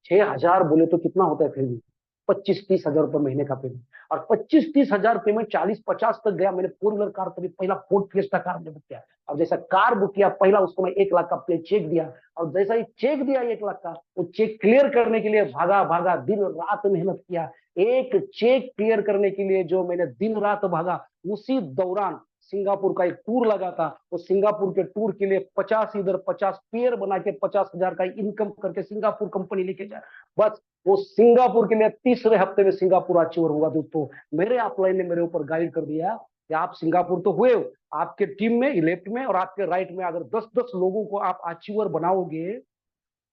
6,000 बोले तो कितना होता है फिर भी, 25-30 हजार रुपए महीने का पेमेंट। और 25-30 हजार पेमेंट 40-50 तक गया। मैंने 4 व्हीलर कार, तभी पहला फोर्ड फिएस्टा कार मैंने बुक किया। और जैसा कार बुक किया पहला, उसको मैं 1 लाख का पे चेक दिया। और जैसा ही चेक दिया 1 लाख का, वो चेक क्लियर करने के लिए भागा भागा, दिन रात मेहनत किया। एक चेक क्लियर करने के लिए जो मैंने दिन रात भागा, उसी दौरान सिंगापुर का एक टूर लगा था। वो सिंगापुर के टूर के लिए 50 इधर 50 पेयर बना के 50,000 का इनकम करके सिंगापुर कंपनी लेके जाए। बस वो सिंगापुर के लिए तीसरे हफ्ते में सिंगापुर अचीवर हुआ दोस्तों। मेरे अपलाइन ने मेरे ऊपर गाइड कर दिया कि आप सिंगापुर तो हुए हो, आपके टीम में लेफ्ट में और आपके राइट में अगर 10-10 लोगों को आप अचीवर बनाओगे।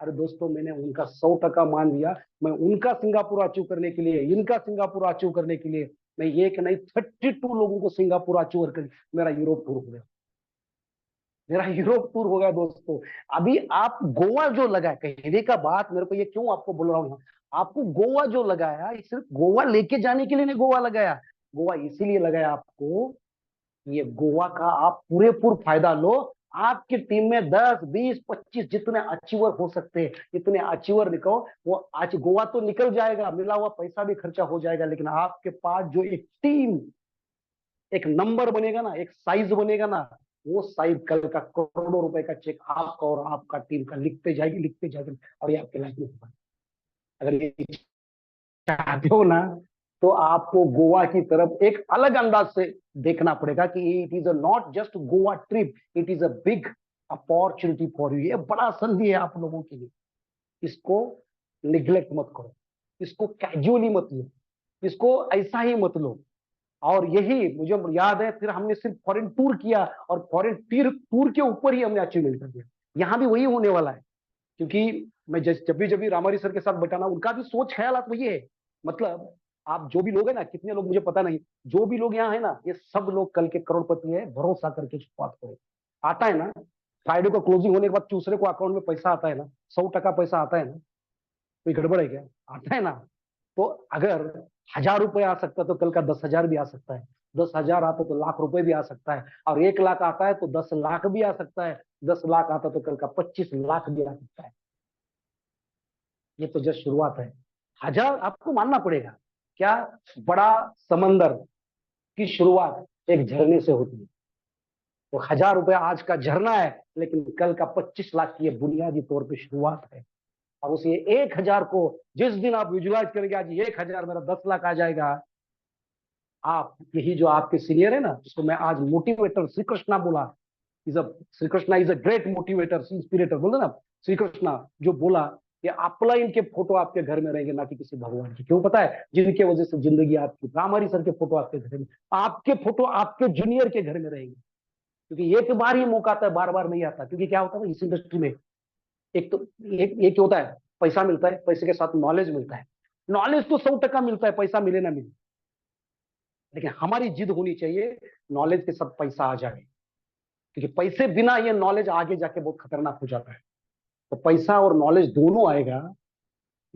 अरे दोस्तों मैंने उनका 100% मान लिया। मैं उनका सिंगापुर अचीव करने के लिए, इनका सिंगापुर अचीव करने के लिए, मैं एक नहीं 32 लोगों को सिंगापुर अचीवर कर, मेरा यूरोप टूर हो गया। मेरा यूरोप टूर हो गया दोस्तों। अभी आप गोवा जो लगा, कहने का बात मेरे को, ये क्यों आपको बोल रहा हूँ, आपको गोवा जो लगाया, सिर्फ गोवा लेके जाने के लिए नहीं गोवा लगाया। गोवा इसीलिए लगाया आपको, ये गोवा का आप पूरे पूर फायदा लो। आपकी टीम में 10, 20, 25 जितने अचीवर हो सकते हैं, इतने अचीवर लिखो। वो आज गोवा तो निकल जाएगा, मिला हुआ पैसा भी खर्चा हो जाएगा, लेकिन आपके पास जो एक टीम, एक नंबर बनेगा ना, एक साइज बनेगा ना, वो साइज कल का करोड़ों रुपए का चेक आपका और आपका टीम का लिखते जाएगी, लिखते जाएगी। और ये आपके लाइफ में होगा। अगर ये चाहते हो ना, तो आपको गोवा की तरफ एक अलग अंदाज से देखना पड़ेगा कि it is not just Goa trip, it is a big opportunity for you. ये बड़ा संधि है आप लोगों के लिए। इसको निग्लेक्ट मत करो, इसको कैजुअली मत लो, इसको ऐसा ही मत लो। और यही मुझे याद है, फिर हमने सिर्फ फॉरेन टूर किया और फॉरेन टूर के ऊपर ही हमने अचीवमेंट कर दिया। यहाँ भी वही होने वाला है, क्योंकि मैं जब भी रामारी सर के साथ बैठा ना, उनका भी सोच ख्याल वही है मतलब आप जो भी लोग हैं ना, कितने लोग मुझे पता नहीं, जो भी लोग यहाँ है ना, ये सब लोग कल के करोड़पति है, भरोसा करके शुरुआत करो। आता है ना, फ्राइडे को क्लोजिंग होने के बाद दूसरे को अकाउंट में पैसा आता है ना, 100% पैसा आता है ना, कोई गड़बड़ है क्या? आता है ना। तो अगर 1,000 रुपए आ सकता है तो कल का 10,000 भी आ सकता है, 10,000 आता तो लाख रुपए भी आ सकता है, और 1 लाख आता है तो 10 लाख भी आ सकता है, 10 लाख आता तो कल का 25 लाख भी आ सकता है। ये तो जस्ट शुरुआत है। 1,000 आपको मानना पड़ेगा क्या, बड़ा समंदर की शुरुआत एक झरने से होती है। तो 1,000 रुपए आज का झरना है, लेकिन कल का 25 लाख की बुनियादी तौर पे शुरुआत है। और उस 1,000 को जिस दिन आप विजुलाइज करेंगे, आज 1,000 मेरा 10 लाख आ जाएगा, आप यही जो आपके सीनियर है ना, जिसको मैं आज मोटिवेटर श्री कृष्णा बोला, Shri Krishna is a great motivator inspirator बोले ना, श्री कृष्णा जो बोला कि अपलाइन के फोटो आपके घर में रहेंगे, ना कि किसी भगवान के। क्यों पता है? जिनके वजह से जिंदगी आपकी, रामारी सर के फोटो आपके घर में, आपके फोटो आपके जूनियर के घर में रहेंगे। क्योंकि एक बार ही मौका आता है, बार बार नहीं आता। क्योंकि क्या होता है इस इंडस्ट्री में, एक तो एक होता है पैसा मिलता है, पैसे के साथ नॉलेज मिलता है। नॉलेज तो 100% मिलता है, पैसा मिले ना मिले, लेकिन हमारी जिद होनी चाहिए नॉलेज के साथ पैसा आ जाए। क्योंकि पैसे बिना ये नॉलेज आगे जाके बहुत खतरनाक हो जाता है। तो पैसा और नॉलेज दोनों आएगा।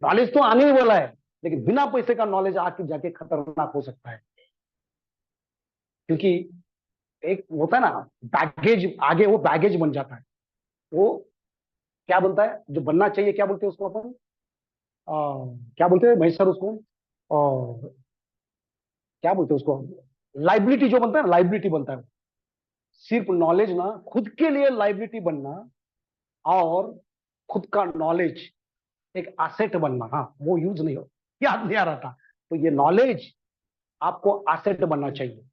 नॉलेज तो आने ही वाला है, लेकिन बिना पैसे का नॉलेज आके जाके खतरनाक हो सकता है। क्योंकि एक होता है ना बैगेज, आगे वो बैगेज बन जाता है। वो क्या बनता है जो बनना चाहिए, क्या बोलते हैं उसको अपन, क्या बोलते हैं महेश सर उसको, क्या बोलते हैं उसको, लाइबिलिटी जो बनता है ना, लाइबिलिटी बनता है। सिर्फ नॉलेज ना, खुद के लिए लाइबिलिटी बनना, और खुद का नॉलेज एक एसेट बनना। हाँ, वो यूज नहीं हो, याद नहीं आ रहा था। तो ये नॉलेज आपको एसेट बनना चाहिए,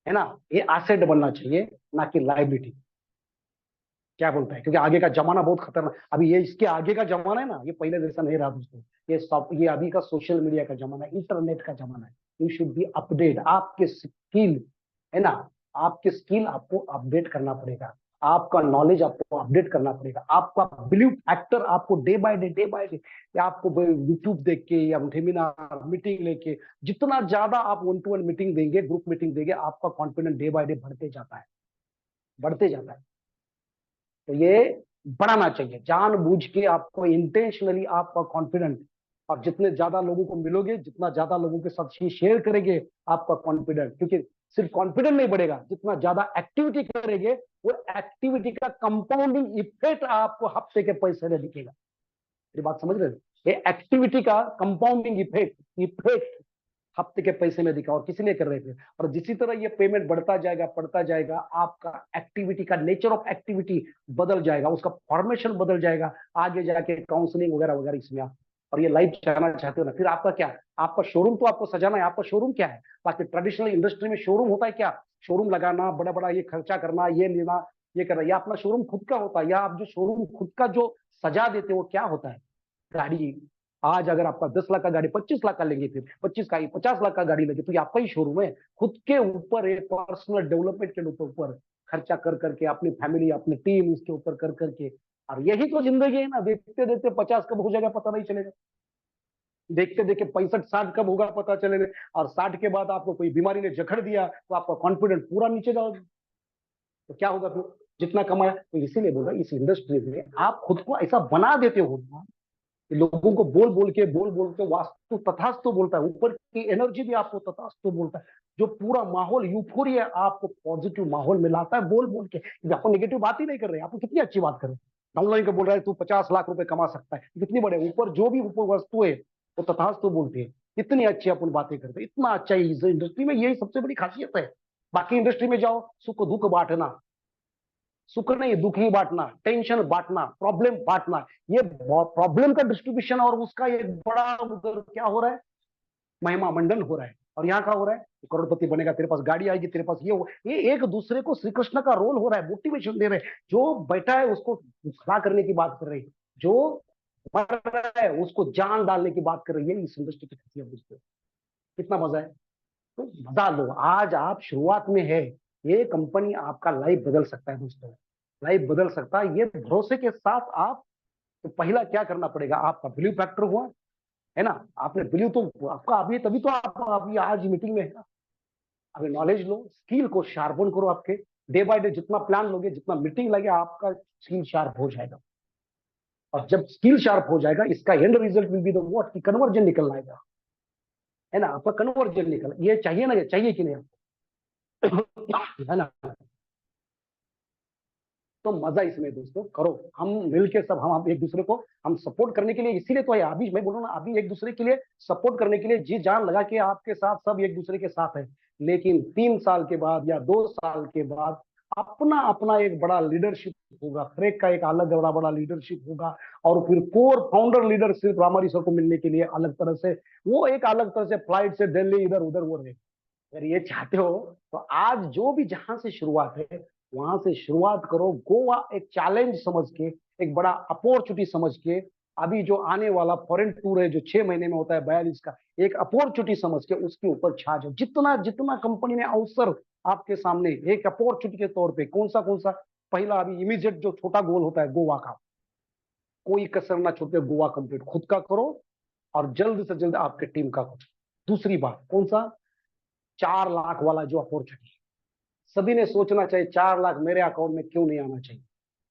है ना, ये एसेट बनना चाहिए, ना कि लाइबिलिटी। क्या बोलता है? क्योंकि आगे का जमाना बहुत खतरनाक, अभी ये इसके आगे का जमाना है ना, ये पहले जैसा नहीं रहा दोस्तों। ये अभी का सोशल मीडिया का जमाना है, इंटरनेट का जमाना है। You should be update. आपके स्किल, है ना, आपके स्किल आपको अपडेट करना पड़ेगा, आपका नॉलेज आपको अपडेट करना पड़ेगा, आपका बिलीव फैक्टर आपको डे बाय डे आपको यूट्यूब देख के या सेमिनार मीटिंग लेके, जितना ज्यादा आप 1-to-1 मीटिंग देंगे, ग्रुप मीटिंग देंगे, आपका कॉन्फिडेंस डे बाय डे बढ़ते जाता है, बढ़ते जाता है। तो ये बढ़ाना चाहिए जानबूझ के, आपको इंटेंशनली आपका कॉन्फिडेंट। और जितने ज्यादा लोगों को मिलोगे, जितना ज्यादा लोगों के साथ शेयर करेंगे, आपका कॉन्फिडेंट, क्योंकि सिर्फ कॉन्फिडेंट नहीं बढ़ेगा, जितना ज्यादा एक्टिविटी करेंगे, वो एक्टिविटी का कंपाउंडिंग इफेक्ट आपको हफ्ते के पैसे में दिखेगा। ये बात समझ रहे हो? ये एक्टिविटी का कंपाउंडिंग इफेक्ट इफेक्ट हफ्ते के पैसे में दिखा। और किसी लिए कर रहे थे। और जिसी तरह ये पेमेंट बढ़ता जाएगा, बढ़ता जाएगा, आपका एक्टिविटी का नेचर ऑफ एक्टिविटी बदल जाएगा, उसका फॉर्मेशन बदल जाएगा, आगे जाके काउंसलिंग वगैरह वगैरह इसमें आप, और ये लाइफ जाना चाहते हो ना, फिर आपका क्या, आपका शोरूम तो आपको सजाना है। आपका शोरूम क्या है? बाकी ट्रेडिशनल इंडस्ट्री में शोरूम होता है क्या? शोरूम लगाना, बड़ा बड़ा ये खर्चा करना, ये लेना, ये करना, या अपना शोरूम खुद का होता है, या आप जो शोरूम खुद का जो सजा देते हो, वो क्या होता है? गाड़ी। आज अगर आपका 10 लाख का गाड़ी 25 लाख का लेंगे, फिर 25 का ही 50 लाख का गाड़ी लेंगे, तो ये आपका ही शोरूम है। खुद के ऊपर एक पर्सनल डेवलपमेंट के ऊपर खर्चा कर करके, अपनी फैमिली, अपनी टीम इसके ऊपर कर करके। और यही तो जिंदगी है ना, देखते देखते 50 कब हो जाएगा पता नहीं चलेगा, देखते देखते 65-60 कब होगा पता चलेगा। और 60 के बाद आपको कोई बीमारी ने जकड़ दिया, तो आपका कॉन्फिडेंस पूरा नीचे जाओगे, तो क्या होगा फिर? जितना कमाया। तो इसीलिए बोल रहा, इस इंडस्ट्री में आप खुद को ऐसा बना देते हो ना, लोगों को बोल बोल के वास्तु तथास्तु बोलता है, ऊपर की एनर्जी भी आपको तथास्तु बोलता है। जो पूरा माहौल यूफोरिया आपको पॉजिटिव माहौल में लाता है बोल बोल के। आपको नेगेटिव बात ही नहीं कर रहे, आपको कितनी अच्छी बात कर रहे हैं। डाउनलाइन को बोल रहा है तू 50 लाख रुपए कमा सकता है, कितनी बड़े ऊपर जो भी ऊपर वस्तु है वो तथास्तु बोलती है। इतनी अच्छी अपन बातें करते हैं, इतना अच्छा इस इंडस्ट्री में, यही सबसे बड़ी खासियत है। बाकी इंडस्ट्री में जाओ, सुख दुख बांटना, सुख नहीं दुख ही बांटना, टेंशन बांटना, प्रॉब्लम बांटना, ये प्रॉब्लम का डिस्ट्रीब्यूशन और उसका एक बड़ा उधर क्या हो रहा है, महिमा मंडन हो रहा है। और यहाँ क्या हो रहा है, करोड़पति बनेगा, तेरे पास गाड़ी आएगी, तेरे पास ये एक दूसरे को श्री कृष्ण का रोल हो रहा है, मोटिवेशन दे रहे हैं। जो बैठा है उसको खड़ा करने की बात कर रही है, जो मर रहा है उसको जान डालने की बात कर रही है। इस इंडस्ट्री की खासियत दोस्तों, कितना मजा है। तो मजा लो, आज आप शुरुआत में है, ये कंपनी आपका लाइफ बदल सकता है दोस्तों, लाइफ बदल सकता है। ये भरोसे के साथ आप, तो पहला क्या करना पड़ेगा, आपका बिलीव फैक्टर हुआ, है ना। आपने बिलीव तो आपका अभी, तभी तो आप अभी आज मीटिंग में है ना। अभी नॉलेज लो, स्किल को शार्पन करो, आपके डे बाय डे जितना प्लान लोगे, जितना मीटिंग लगे, आपका स्किल शार्प हो जाएगा। और जब स्किल शार्प हो जाएगा, इसका and result will be the what, कि कन्वर्जन निकलना आएगा, है ना। आपका कन्वर्जन निकल, ये चाहिए ना, ये चाहिए कि नहीं आपको है ना। तो मजा इसमें दोस्तों, करो हम मिलके सब, हम एक दूसरे को हम सपोर्ट करने के लिए, इसीलिए तो है अभी मैं बोल रहा हूँ ना, अभी एक दूसरे के लिए सपोर्ट करने के लिए जी जान लगा के आपके साथ सब एक दूसरे के साथ है। लेकिन 3 साल के बाद या 2 साल के बाद अपना अपना एक बड़ा लीडरशिप होगा, फ्रेक का एक अलग बड़ा बड़ा लीडरशिप होगा। और फिर core founder leadership Ramhari sir को मिलने के लिए अलग तरह से, वो एक अलग तरह से फ्लाइट से दिल्ली इधर उधर वो रहे। अगर ये चाहते हो तो आज जो भी जहां से शुरुआत है वहां से शुरुआत करो। गोवा एक चैलेंज समझ के, एक बड़ा अपॉर्चुनिटी समझ के, अभी जो आने वाला फॉरेन टूर है जो 6 महीने में होता है 42 का, एक अपॉर्चुनिटी समझ के उसके ऊपर छा जाओ। जितना जितना कंपनी ने अवसर आपके सामने एक अपॉर्चुनिटी के तौर पे, कौन सा पहला अभी इमीडिएट जो छोटा गोल होता है गोवा का, कोई कसर ना छोड़ते, गोवा कंप्लीट खुद का करो और जल्द से जल्द आपके टीम का करो। दूसरी बात, कौन सा, 4 लाख वाला जो अपॉर्चुनिटी, सभी ने सोचना चाहिए 4 लाख मेरे अकाउंट में क्यों नहीं आना चाहिए।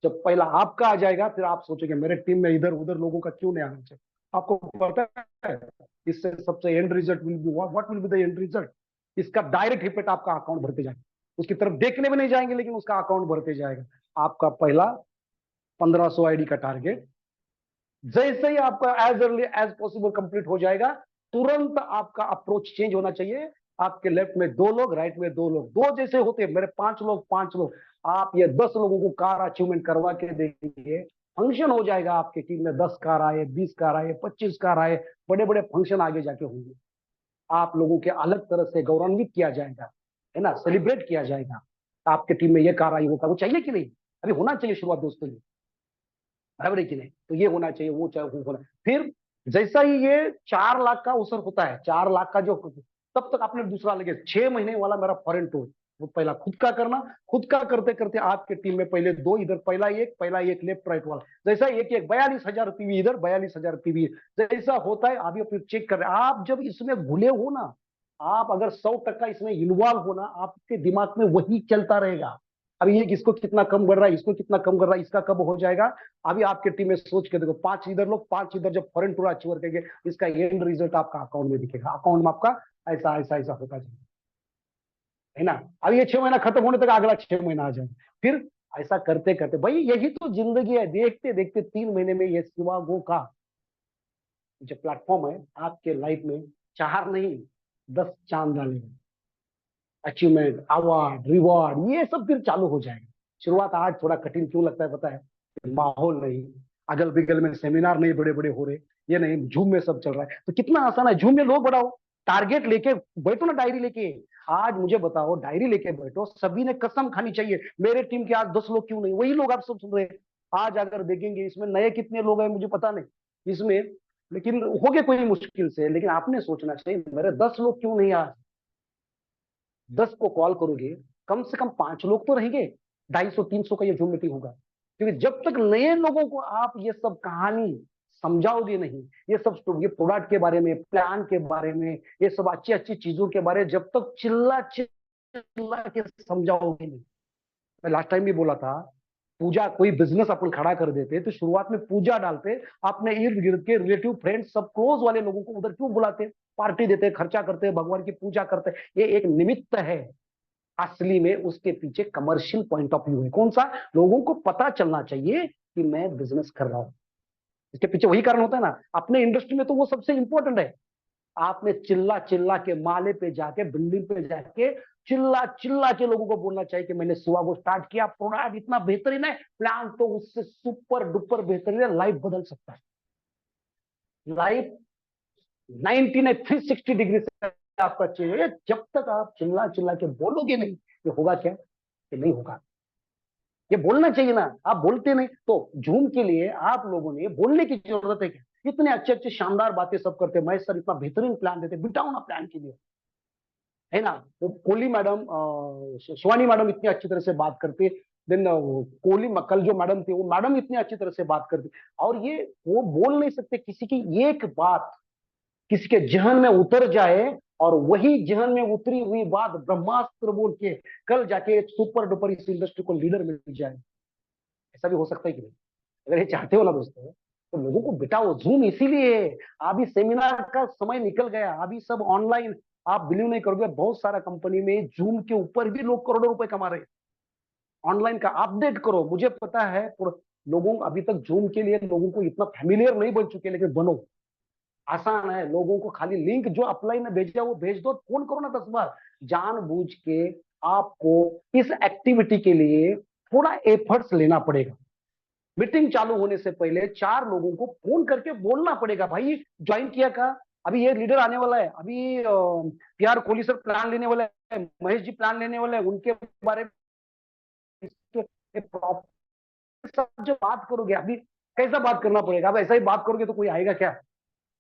जब पहला आपका आ जाएगा फिर आप सोचेंगे मेरे टीम में इधर उधर लोगों का क्यों नहीं आना चाहिए। आपको पता है इससे सबसे and result will be what will be the end result, इसका डायरेक्ट इफेक्ट आपका अकाउंट भरते जाएगा। उसकी तरफ देखने भी नहीं जाएंगे लेकिन उसका अकाउंट भरते जाएगा। आपका पहला 1500 आईडी का टारगेट जैसे ही आपका as early as possible complete हो जाएगा, तुरंत आपका अप्रोच चेंज होना चाहिए। आपके लेफ्ट में 2 लोग, राइट में 2 लोग, दो जैसे होते मेरे 5 लोग 5 लोग, आप ये 10 लोगों को कार अचीवमेंट करवा के देंगे। फंक्शन हो जाएगा आपके टीम में, 10 कार आए, 20 कार आए, 25 कार आए, बड़े बड़े फंक्शन आगे जाके होंगे। आप लोगों के अलग तरह से गौरवान्वित किया जाएगा, है ना, सेलिब्रेट किया जाएगा। आपके टीम में ये कार आई, वो कार, वो चाहिए कि नहीं, अभी होना चाहिए शुरुआत दोस्तों जी, बराबर है कि नहीं। तो ये होना चाहिए, वो चाहे वो होना। फिर जैसा ही ये 4 लाख का अवसर होता है, 4 लाख का जो, तब तक आपने दूसरा लगे 6 महीने वाला मेरा फॉरेन टूर, वो पहला खुद का करना। खुद का करते करते आपके टीम में पहले 2 इधर, पहला एक लेफ्ट राइट वाला, जैसा एक एक 42,000 पीवी इधर, 42,000 पीवी जैसा होता है। अभी फिर चेक कर रहे हैं आप, जब इसमें घुले हो ना, आप अगर 100% इसमें इन्वॉल्व होना, आपके दिमाग में वही चलता रहेगा। अभी ये किसको कितना कम कर रहा है, इसको कितना कम कर रहा है, इसका कब हो जाएगा। अभी आपके टीम में सोच के देखो, 5 इधर लोग, 5 इधर, जब फॉरेन टूर अचीवर करेंगे, इसका एंड रिजल्ट आपका अकाउंट में दिखेगा। अकाउंट में आपका ऐसा ऐसा ऐसा होता जाएगा, है ना। अब ये 6 महीना खत्म होने तक अगला 6 महीना आ जाएगा। फिर ऐसा करते करते, भाई यही तो जिंदगी है, देखते देखते 3 महीने में ये शिवागो का जो प्लेटफॉर्म है आपके लाइफ में 4 नहीं 10 चांद डालेगा। अचीवमेंट, अवार्ड, रिवॉर्ड, ये सब फिर चालू हो जाएगा। शुरुआत आज थोड़ा कठिन क्यों लगता है पता है, माहौल नहीं, अगल बगल में सेमिनार नहीं बड़े बड़े हो रहे, ये नहीं, झूम में सब चल रहा है, तो कितना आसान है। झूम में लोग बढ़ाओ, टारगेट लेके बैठो ना, डायरी लेके। आज मुझे बताओ, डायरी लेके बैठो, सभी ने कसम खानी चाहिए मेरे टीम के आज 10 लोग क्यों नहीं, वही लोग आप सब सुन रहे हैं। आज अगर देखेंगे इसमें नए कितने लोग हैं मुझे पता नहीं इसमें, लेकिन हो गए कोई मुश्किल से, लेकिन आपने सोचना चाहिए मेरे 10 लोग क्यों नहीं आज। 10 को कॉल करोगे, कम से कम 5 लोग तो रहेंगे। 250-300 का ये जूम मीटिंग होगा, क्योंकि जब तक नए लोगों को आप ये सब कहानी समझाओगे नहीं, ये सब ये प्रोडक्ट के बारे में, प्लान के बारे में, ये सब अच्छी अच्छी चीजों के बारे में जब तक चिल्ला चिल्ला के समझाओगे नहीं। मैं लास्ट टाइम भी बोला था, पूजा, कोई बिजनेस अपन खड़ा कर देते तो शुरुआत में पूजा डालते, अपने इर्द गिर्द के रिलेटिव फ्रेंड्स सब क्लोज वाले लोगों को उधर क्यों बुलाते, पार्टी देते, खर्चा करते, भगवान की पूजा करते। ये एक निमित्त है, असली में उसके पीछे कमर्शियल पॉइंट ऑफ व्यू है। कौन सा, लोगों को पता चलना चाहिए कि मैं बिजनेस कर रहा हूं, इसके पीछे वही कारण होता है ना। अपने इंडस्ट्री में तो वो सबसे इंपॉर्टेंट है। आपने चिल्ला चिल्ला के, माले पे जाके, बिल्डिंग पे जाके चिल्ला चिल्ला के लोगों को बोलना चाहिए कि मैंने शिवागो स्टार्ट किया, प्रोडक्ट इतना बेहतरीन है, प्लान तो उससे सुपर डुपर बेहतरीन है, लाइफ बदल सकता है। लाइफ 360 डिग्री से आपका चेंज है। जब तक आप चिल्ला चिल्ला के बोलोगे नहीं, ये होगा क्या, ये नहीं होगा। ये बोलना चाहिए ना, आप बोलते नहीं। तो झूम के लिए आप लोगों ने बोलने की जरूरत है क्या, इतने अच्छे अच्छे शानदार बातें सब करते, मैं सर इतना बेहतरीन प्लान देते, बिठाओ ना प्लान के लिए, है ना। वो कोहली मैडम, शिवानी मैडम इतनी अच्छी तरह से बात करती, देन कोहली, कल जो मैडम थी वो मैडम इतनी अच्छी तरह से बात करती। और ये वो बोल नहीं सकते किसी की एक बात, किसी के जहन में उतर जाए और वही जहन में उतरी हुई बात ब्रह्मास्त्र बोल के कल जाके एक सुपर डुपर इस इंडस्ट्री को लीडर मिल जाए। ऐसा भी हो सकता है कि नहीं? अगर ये चाहते हो ना दोस्तों, तो लोगों को बिठाओ। जूम इसीलिए है, अभी सेमिनार का समय निकल गया, अभी सब ऑनलाइन। आप बिलीव नहीं करोगे, बहुत सारा कंपनी में जूम के ऊपर भी लोग करोड़ों रुपए कमा रहे हैं। ऑनलाइन का अपडेट करो, मुझे पता है लोगों अभी तक जूम के लिए लोगों को इतना फैमिलियर नहीं बन चुके, लेकिन बनो। आसान है, लोगों को खाली लिंक जो अप्लाई में भेजा वो भेज दो, फोन करो ना 10 बार। जानबूझ के आपको इस एक्टिविटी के लिए थोड़ा एफर्ट्स लेना पड़ेगा। मीटिंग चालू होने से पहले 4 लोगों को फोन करके बोलना पड़ेगा, भाई ज्वाइन किया का, अभी ये लीडर आने वाला है, अभी पीआर कोहली सर प्लान लेने वाले हैं, महेश जी प्लान लेने वाले हैं, उनके बारे में जो बात करोगे अभी कैसा बात करना पड़ेगा। अब ऐसा ही बात करोगे तो कोई आएगा क्या?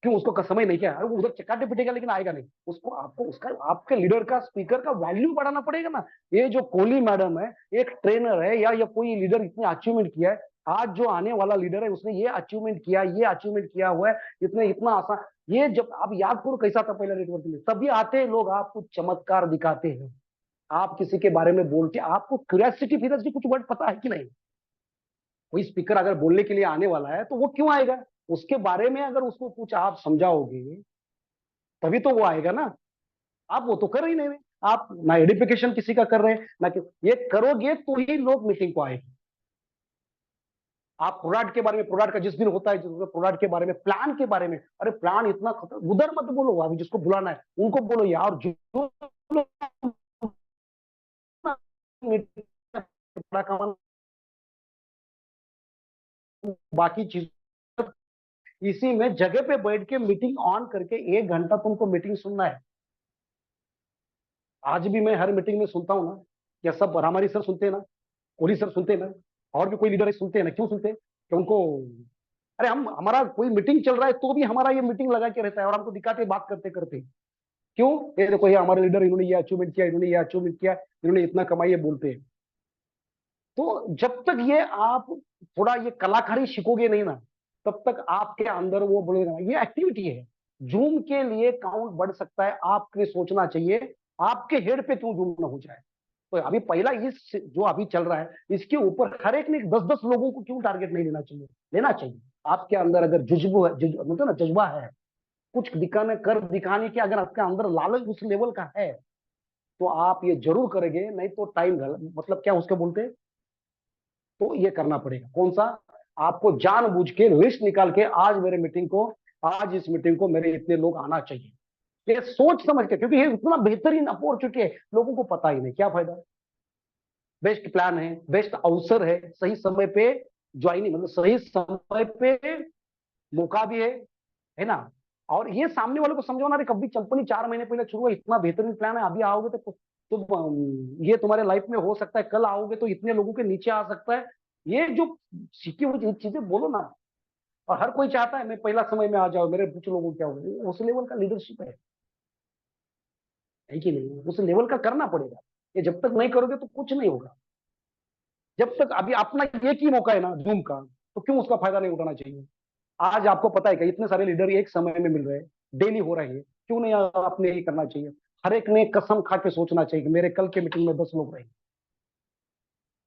क्यों, उसको समय नहीं क्या? अरे उधर चक्काटे पिटेगा लेकिन आएगा नहीं। उसको आपको उसका आपके लीडर का स्पीकर का वैल्यू बढ़ाना पड़ेगा ना। ये जो कोहली मैडम है, एक ट्रेनर है या कोई लीडर इतने अचीवमेंट किया है, आज जो आने वाला लीडर है उसने ये अचीवमेंट किया, ये अचीवमेंट किया हुआ है, इतने इतना आसान। ये जब आप याद करो कैसा था पहला नेटवर्क में, तभी आते हैं लोग, आपको चमत्कार दिखाते हैं, आप किसी के बारे में बोलते, आपको क्यूरियोसिटी फिर कुछ वर्ड पता है कि नहीं? कोई स्पीकर अगर बोलने के लिए आने वाला है तो वो क्यों आएगा? उसके बारे में अगर उसको कुछ आप समझाओगे तभी तो वो आएगा ना। आप वो तो कर ही नहीं रहे। आप ना एडिफिकेशन किसी का कर रहे हैं ना ये करोगे तो ही लोग मीटिंग को आएंगे। आप प्रोडक्ट के बारे में, प्रोडक्ट का जिस दिन होता है, प्रोडक्ट के बारे में, प्लान के बारे में, अरे प्लान इतना उधर मत बोलो, अभी जिसको बुलाना है उनको बोलो यार, जो बाकी चीज इसी में जगह पे बैठ के मीटिंग ऑन करके 1 घंटा तुमको मीटिंग सुनना है। आज भी मैं हर मीटिंग में सुनता हूं ना, क्या सब हमारी सर सुनते हैं ना, कोहली सर सुनते हैं ना, और भी कोई लीडर सुनते हैं ना? क्यों सुनते हैं? कि उनको, अरे हम हमारा कोई मीटिंग चल रहा है तो भी हमारा ये मीटिंग लगा के रहता है और हमको दिखाते बात करते करते। क्यों? ये देखो ये हमारे लीडर, इन्होंने ये अचीवमेंट किया, इन्होंने ये अचीवमेंट किया, इन्होंने इतना कमाई है बोलते हैं। तो जब तक ये आप थोड़ा ये कलाकारी सीखोगे नहीं ना, तब तक आपके अंदर वो बोलेगा। ये एक्टिविटी है, जूम के लिए काउंट बढ़ सकता है, आपके सोचना चाहिए आपके हेड पे क्यों जूम ना हो जाए। तो अभी पहला इस जो अभी चल रहा है इसके ऊपर हर एक ने 10-10 लोगों को क्यों टारगेट नहीं लेना चाहिए? लेना चाहिए। आपके अंदर अगर जुज्बो है, मतलब ना जज्बा है कुछ दिखाने कर दिखाने के, अगर आपके अंदर लालच उस लेवल का है तो आप ये जरूर करेंगे, नहीं तो टाइम मतलब क्या उसके बोलते हैं। तो ये करना पड़ेगा कौन सा, आपको जानबूझ के लिस्ट निकाल के आज मेरे मीटिंग को, आज इस मीटिंग को मेरे इतने लोग आना चाहिए, ये सोच समझ के। क्योंकि ये इतना बेहतरीन अपॉर्चुनिटी है, लोगों को पता ही नहीं क्या फायदा। बेस्ट प्लान है, बेस्ट अवसर है, सही समय पे ज्वाइनिंग, मतलब सही समय पे मौका भी है ना। और ये सामने वाले को समझाना, रे कभी कंपनी 4 महीने पहले शुरू हुआ, इतना बेहतरीन प्लान है, अभी आओगे तो ये तुम्हारे लाइफ में हो सकता है, कल आओगे तो इतने लोगों के नीचे आ सकता है। ये जो सीखी हुई चीजें बोलो ना। और हर कोई चाहता है मैं पहला समय में आ जाऊं, मेरे कुछ लोगों को क्या हो, उस लेवल का लीडरशिप है कि नहीं? उस लेवल का करना पड़ेगा। ये जब तक नहीं करोगे तो कुछ नहीं होगा। जब तक अभी अपना एक ही मौका है ना जूम का, तो क्यों उसका फायदा नहीं उठाना चाहिए? आज आपको पता है कि इतने सारे लीडर एक समय में मिल रहे हैं, डेली हो रहे हैं, क्यों नहीं आपने यही करना चाहिए? हर एक ने कसम खा के सोचना चाहिए कि मेरे कल के मीटिंग में 10 लोग रहेंगे।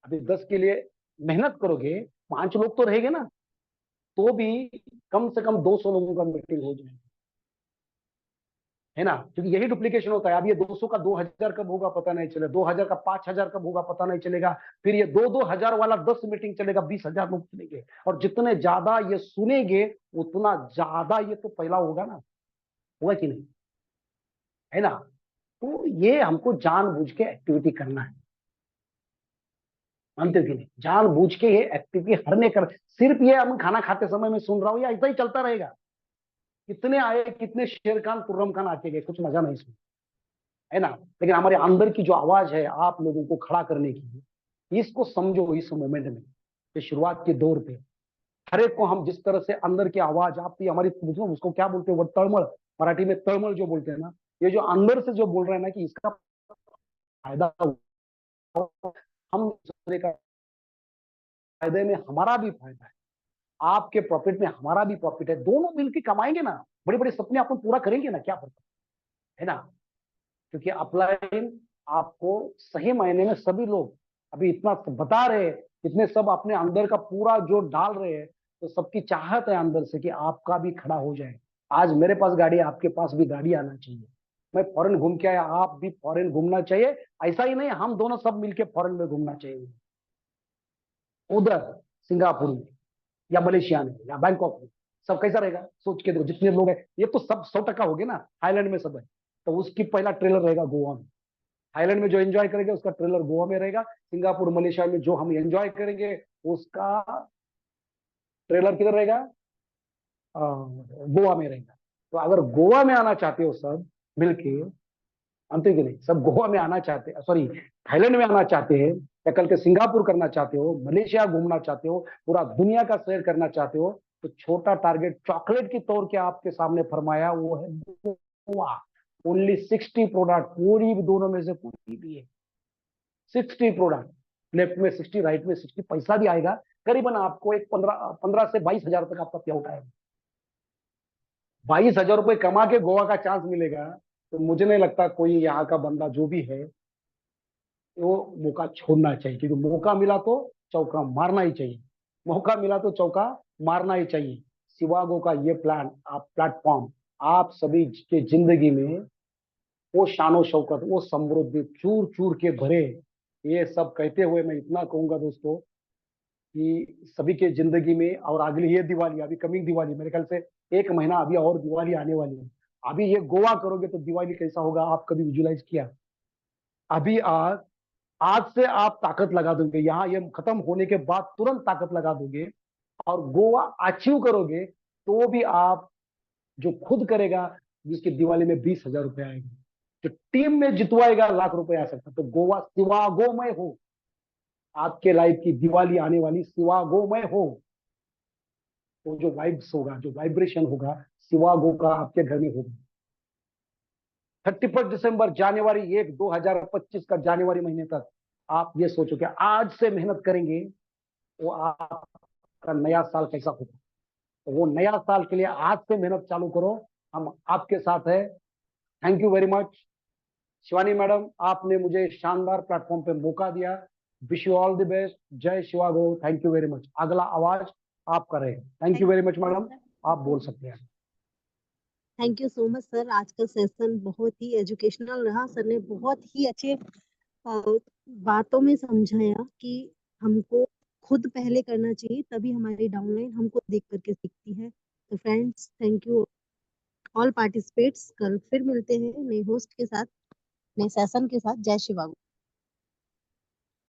अभी 10 के लिए मेहनत करोगे, 5 लोग तो रहेंगे ना, तो भी कम से कम 200 लोगों का मीटिंग हो जाए, है ना? क्योंकि यही डुप्लीकेशन होता है। अब ये 200 का 2000 कब होगा पता नहीं चलेगा, 2000 का 5000 कब होगा पता नहीं चलेगा, फिर ये 2-2 हजार वाला 10 मीटिंग चलेगा, 20,000 लोग सुनेंगे, और जितने ज्यादा ये सुनेंगे उतना ज्यादा ये तो पहला होगा ना। होगा कि नहीं? है ना? तो ये हमको जानबूझ के एक्टिविटी करना है, मानते हो कि नहीं? जानबूझ के ये एक्टिविटी हर ने कर, सिर्फ ये हम खाना खाते समय में सुन रहा हूं या ऐसा ही चलता रहेगा? कितने आए, कितने शेर खान खुर्रम खान आके गए, कुछ मजा नहीं इसमें, है ना? लेकिन हमारे अंदर की जो आवाज है आप लोगों को खड़ा करने की, इसको समझो इस मोमेंट में, ये शुरुआत के दौर पे हर एक को हम जिस तरह से अंदर की आवाज आपकी हमारी, उसको क्या बोलते हैं, वो तड़मड़, मराठी में तड़मड़ जो बोलते हैं ना, ये जो अंदर से जो बोल रहे हैं ना कि इसका फायदा हम दूसरे का फायदे में हमारा भी फायदा है, आपके प्रॉफिट में हमारा भी प्रॉफिट है, दोनों मिलकर कमाएंगे ना, बड़े बड़े सपने अपन पूरा करेंगे ना, क्या फर्क है ना। क्योंकि अपलाइन आपको सही मायने में सभी लोग अभी इतना बता रहे हैं, इतने सब अपने अंदर का पूरा जो डाल रहे हैं, तो सबकी चाहत है अंदर से कि आपका भी खड़ा हो जाए। आज मेरे पास गाड़ी है, आपके पास भी गाड़ी आना चाहिए। मैं फॉरेन घूम के आया, आप भी फॉरेन घूमना चाहिए। ऐसा ही नहीं, हम दोनों सब मिलके फॉरेन में घूमना चाहिए, उधर सिंगापुर में या मलेशिया में या बैंकॉक में। सब कैसा रहेगा सोच के देखो, जितने लोग हैं ये तो सब 100% हो गए ना, थाईलैंड में सब है, तो उसकी पहला ट्रेलर रहेगा गोवा में। थाईलैंड में जो एंजॉय करेंगे उसका ट्रेलर गोवा में रहेगा। सिंगापुर मलेशिया में जो हम एंजॉय करेंगे उसका ट्रेलर किधर रहेगा, गोवा में रहेगा। तो अगर गोवा में आना चाहते हो सब मिलके, अंतिम के नहीं, सब गोवा में आना चाहते हैं, सॉरी थाईलैंड में आना चाहते हैं, या कल के सिंगापुर करना चाहते हो, मलेशिया घूमना चाहते हो, पूरा दुनिया का सैर करना चाहते हो, तो छोटा टारगेट चॉकलेट की तौर के आपके सामने फरमाया, वो है गोवा। ओनली 60 प्रोडक्ट, पूरी भी दोनों में से कोई भी है, 60 प्रोडक्ट, लेफ्ट में 60 राइट में 60, पैसा भी आएगा करीबन आपको एक 15 से 22 हजार तक आपका पे आउट आएगा। 22 हजार रुपए कमा के गोवा का चांस मिलेगा, तो मुझे नहीं लगता कोई यहाँ का बंदा जो भी है वो मौका छोड़ना चाहिए, क्योंकि मौका मिला तो चौका मारना ही चाहिए, मौका मिला तो चौका मारना ही चाहिए। शिवागो का ये प्लान, आप प्लेटफॉर्म, आप सभी के जिंदगी में वो शानो शौकत, वो समृद्धि चूर चूर के भरे। ये सब कहते हुए मैं इतना कहूंगा दोस्तों कि सभी के जिंदगी में, और अगली ये दिवाली, अभी कमिंग दिवाली, मेरे ख्याल से एक महीना अभी और दिवाली आने वाली है। अभी ये गोवा करोगे तो दिवाली कैसा होगा, आप कभी विजुलाइज किया? अभी आज आज से आप ताकत लगा दोगे, यहाँ ये खत्म होने के बाद तुरंत ताकत लगा दोगे और गोवा अचीव करोगे, तो भी आप जो खुद करेगा, जिसकी दिवाली में 20 हजार रुपए आएंगे, जो टीम में जितवाएगा लाख रुपए आ सकता। तो गोवा शिवागोमय हो, आपके लाइफ की दिवाली आने वाली शिवागोमय हो। तो जो वाइब्स होगा, जो वाइब्रेशन होगा शिवागो का आपके घर में होगा। 31 दिसंबर, जनवरी 1, 2025 का जनवरी महीने तक आप ये सोचो कि आज से मेहनत करेंगे वो आपका नया साल कैसा होगा। तो वो नया साल के लिए आज से मेहनत चालू करो, हम आपके साथ है। Thank you very much Shivani madam, आपने मुझे शानदार प्लेटफॉर्म पे मौका दिया। Wish you all the best, जय शिवागो, थैंक यू वेरी मच। अगला आवाज आपका रहे। Thank you very much madam, आप बोल सकते हैं। Thank you so much sir, आज का सेशन बहुत ही एजुकेशनल रहा। सर ने बहुत ही अच्छे बातों में समझाया कि हमको खुद पहले करना चाहिए, तभी हमारी डाउनलाइन हमको देख करके सीखती है। तो friends, thank you all participates. कल फिर मिलते हैं नए होस्ट के साथ, नए सेशन के साथ। जय शिवागो।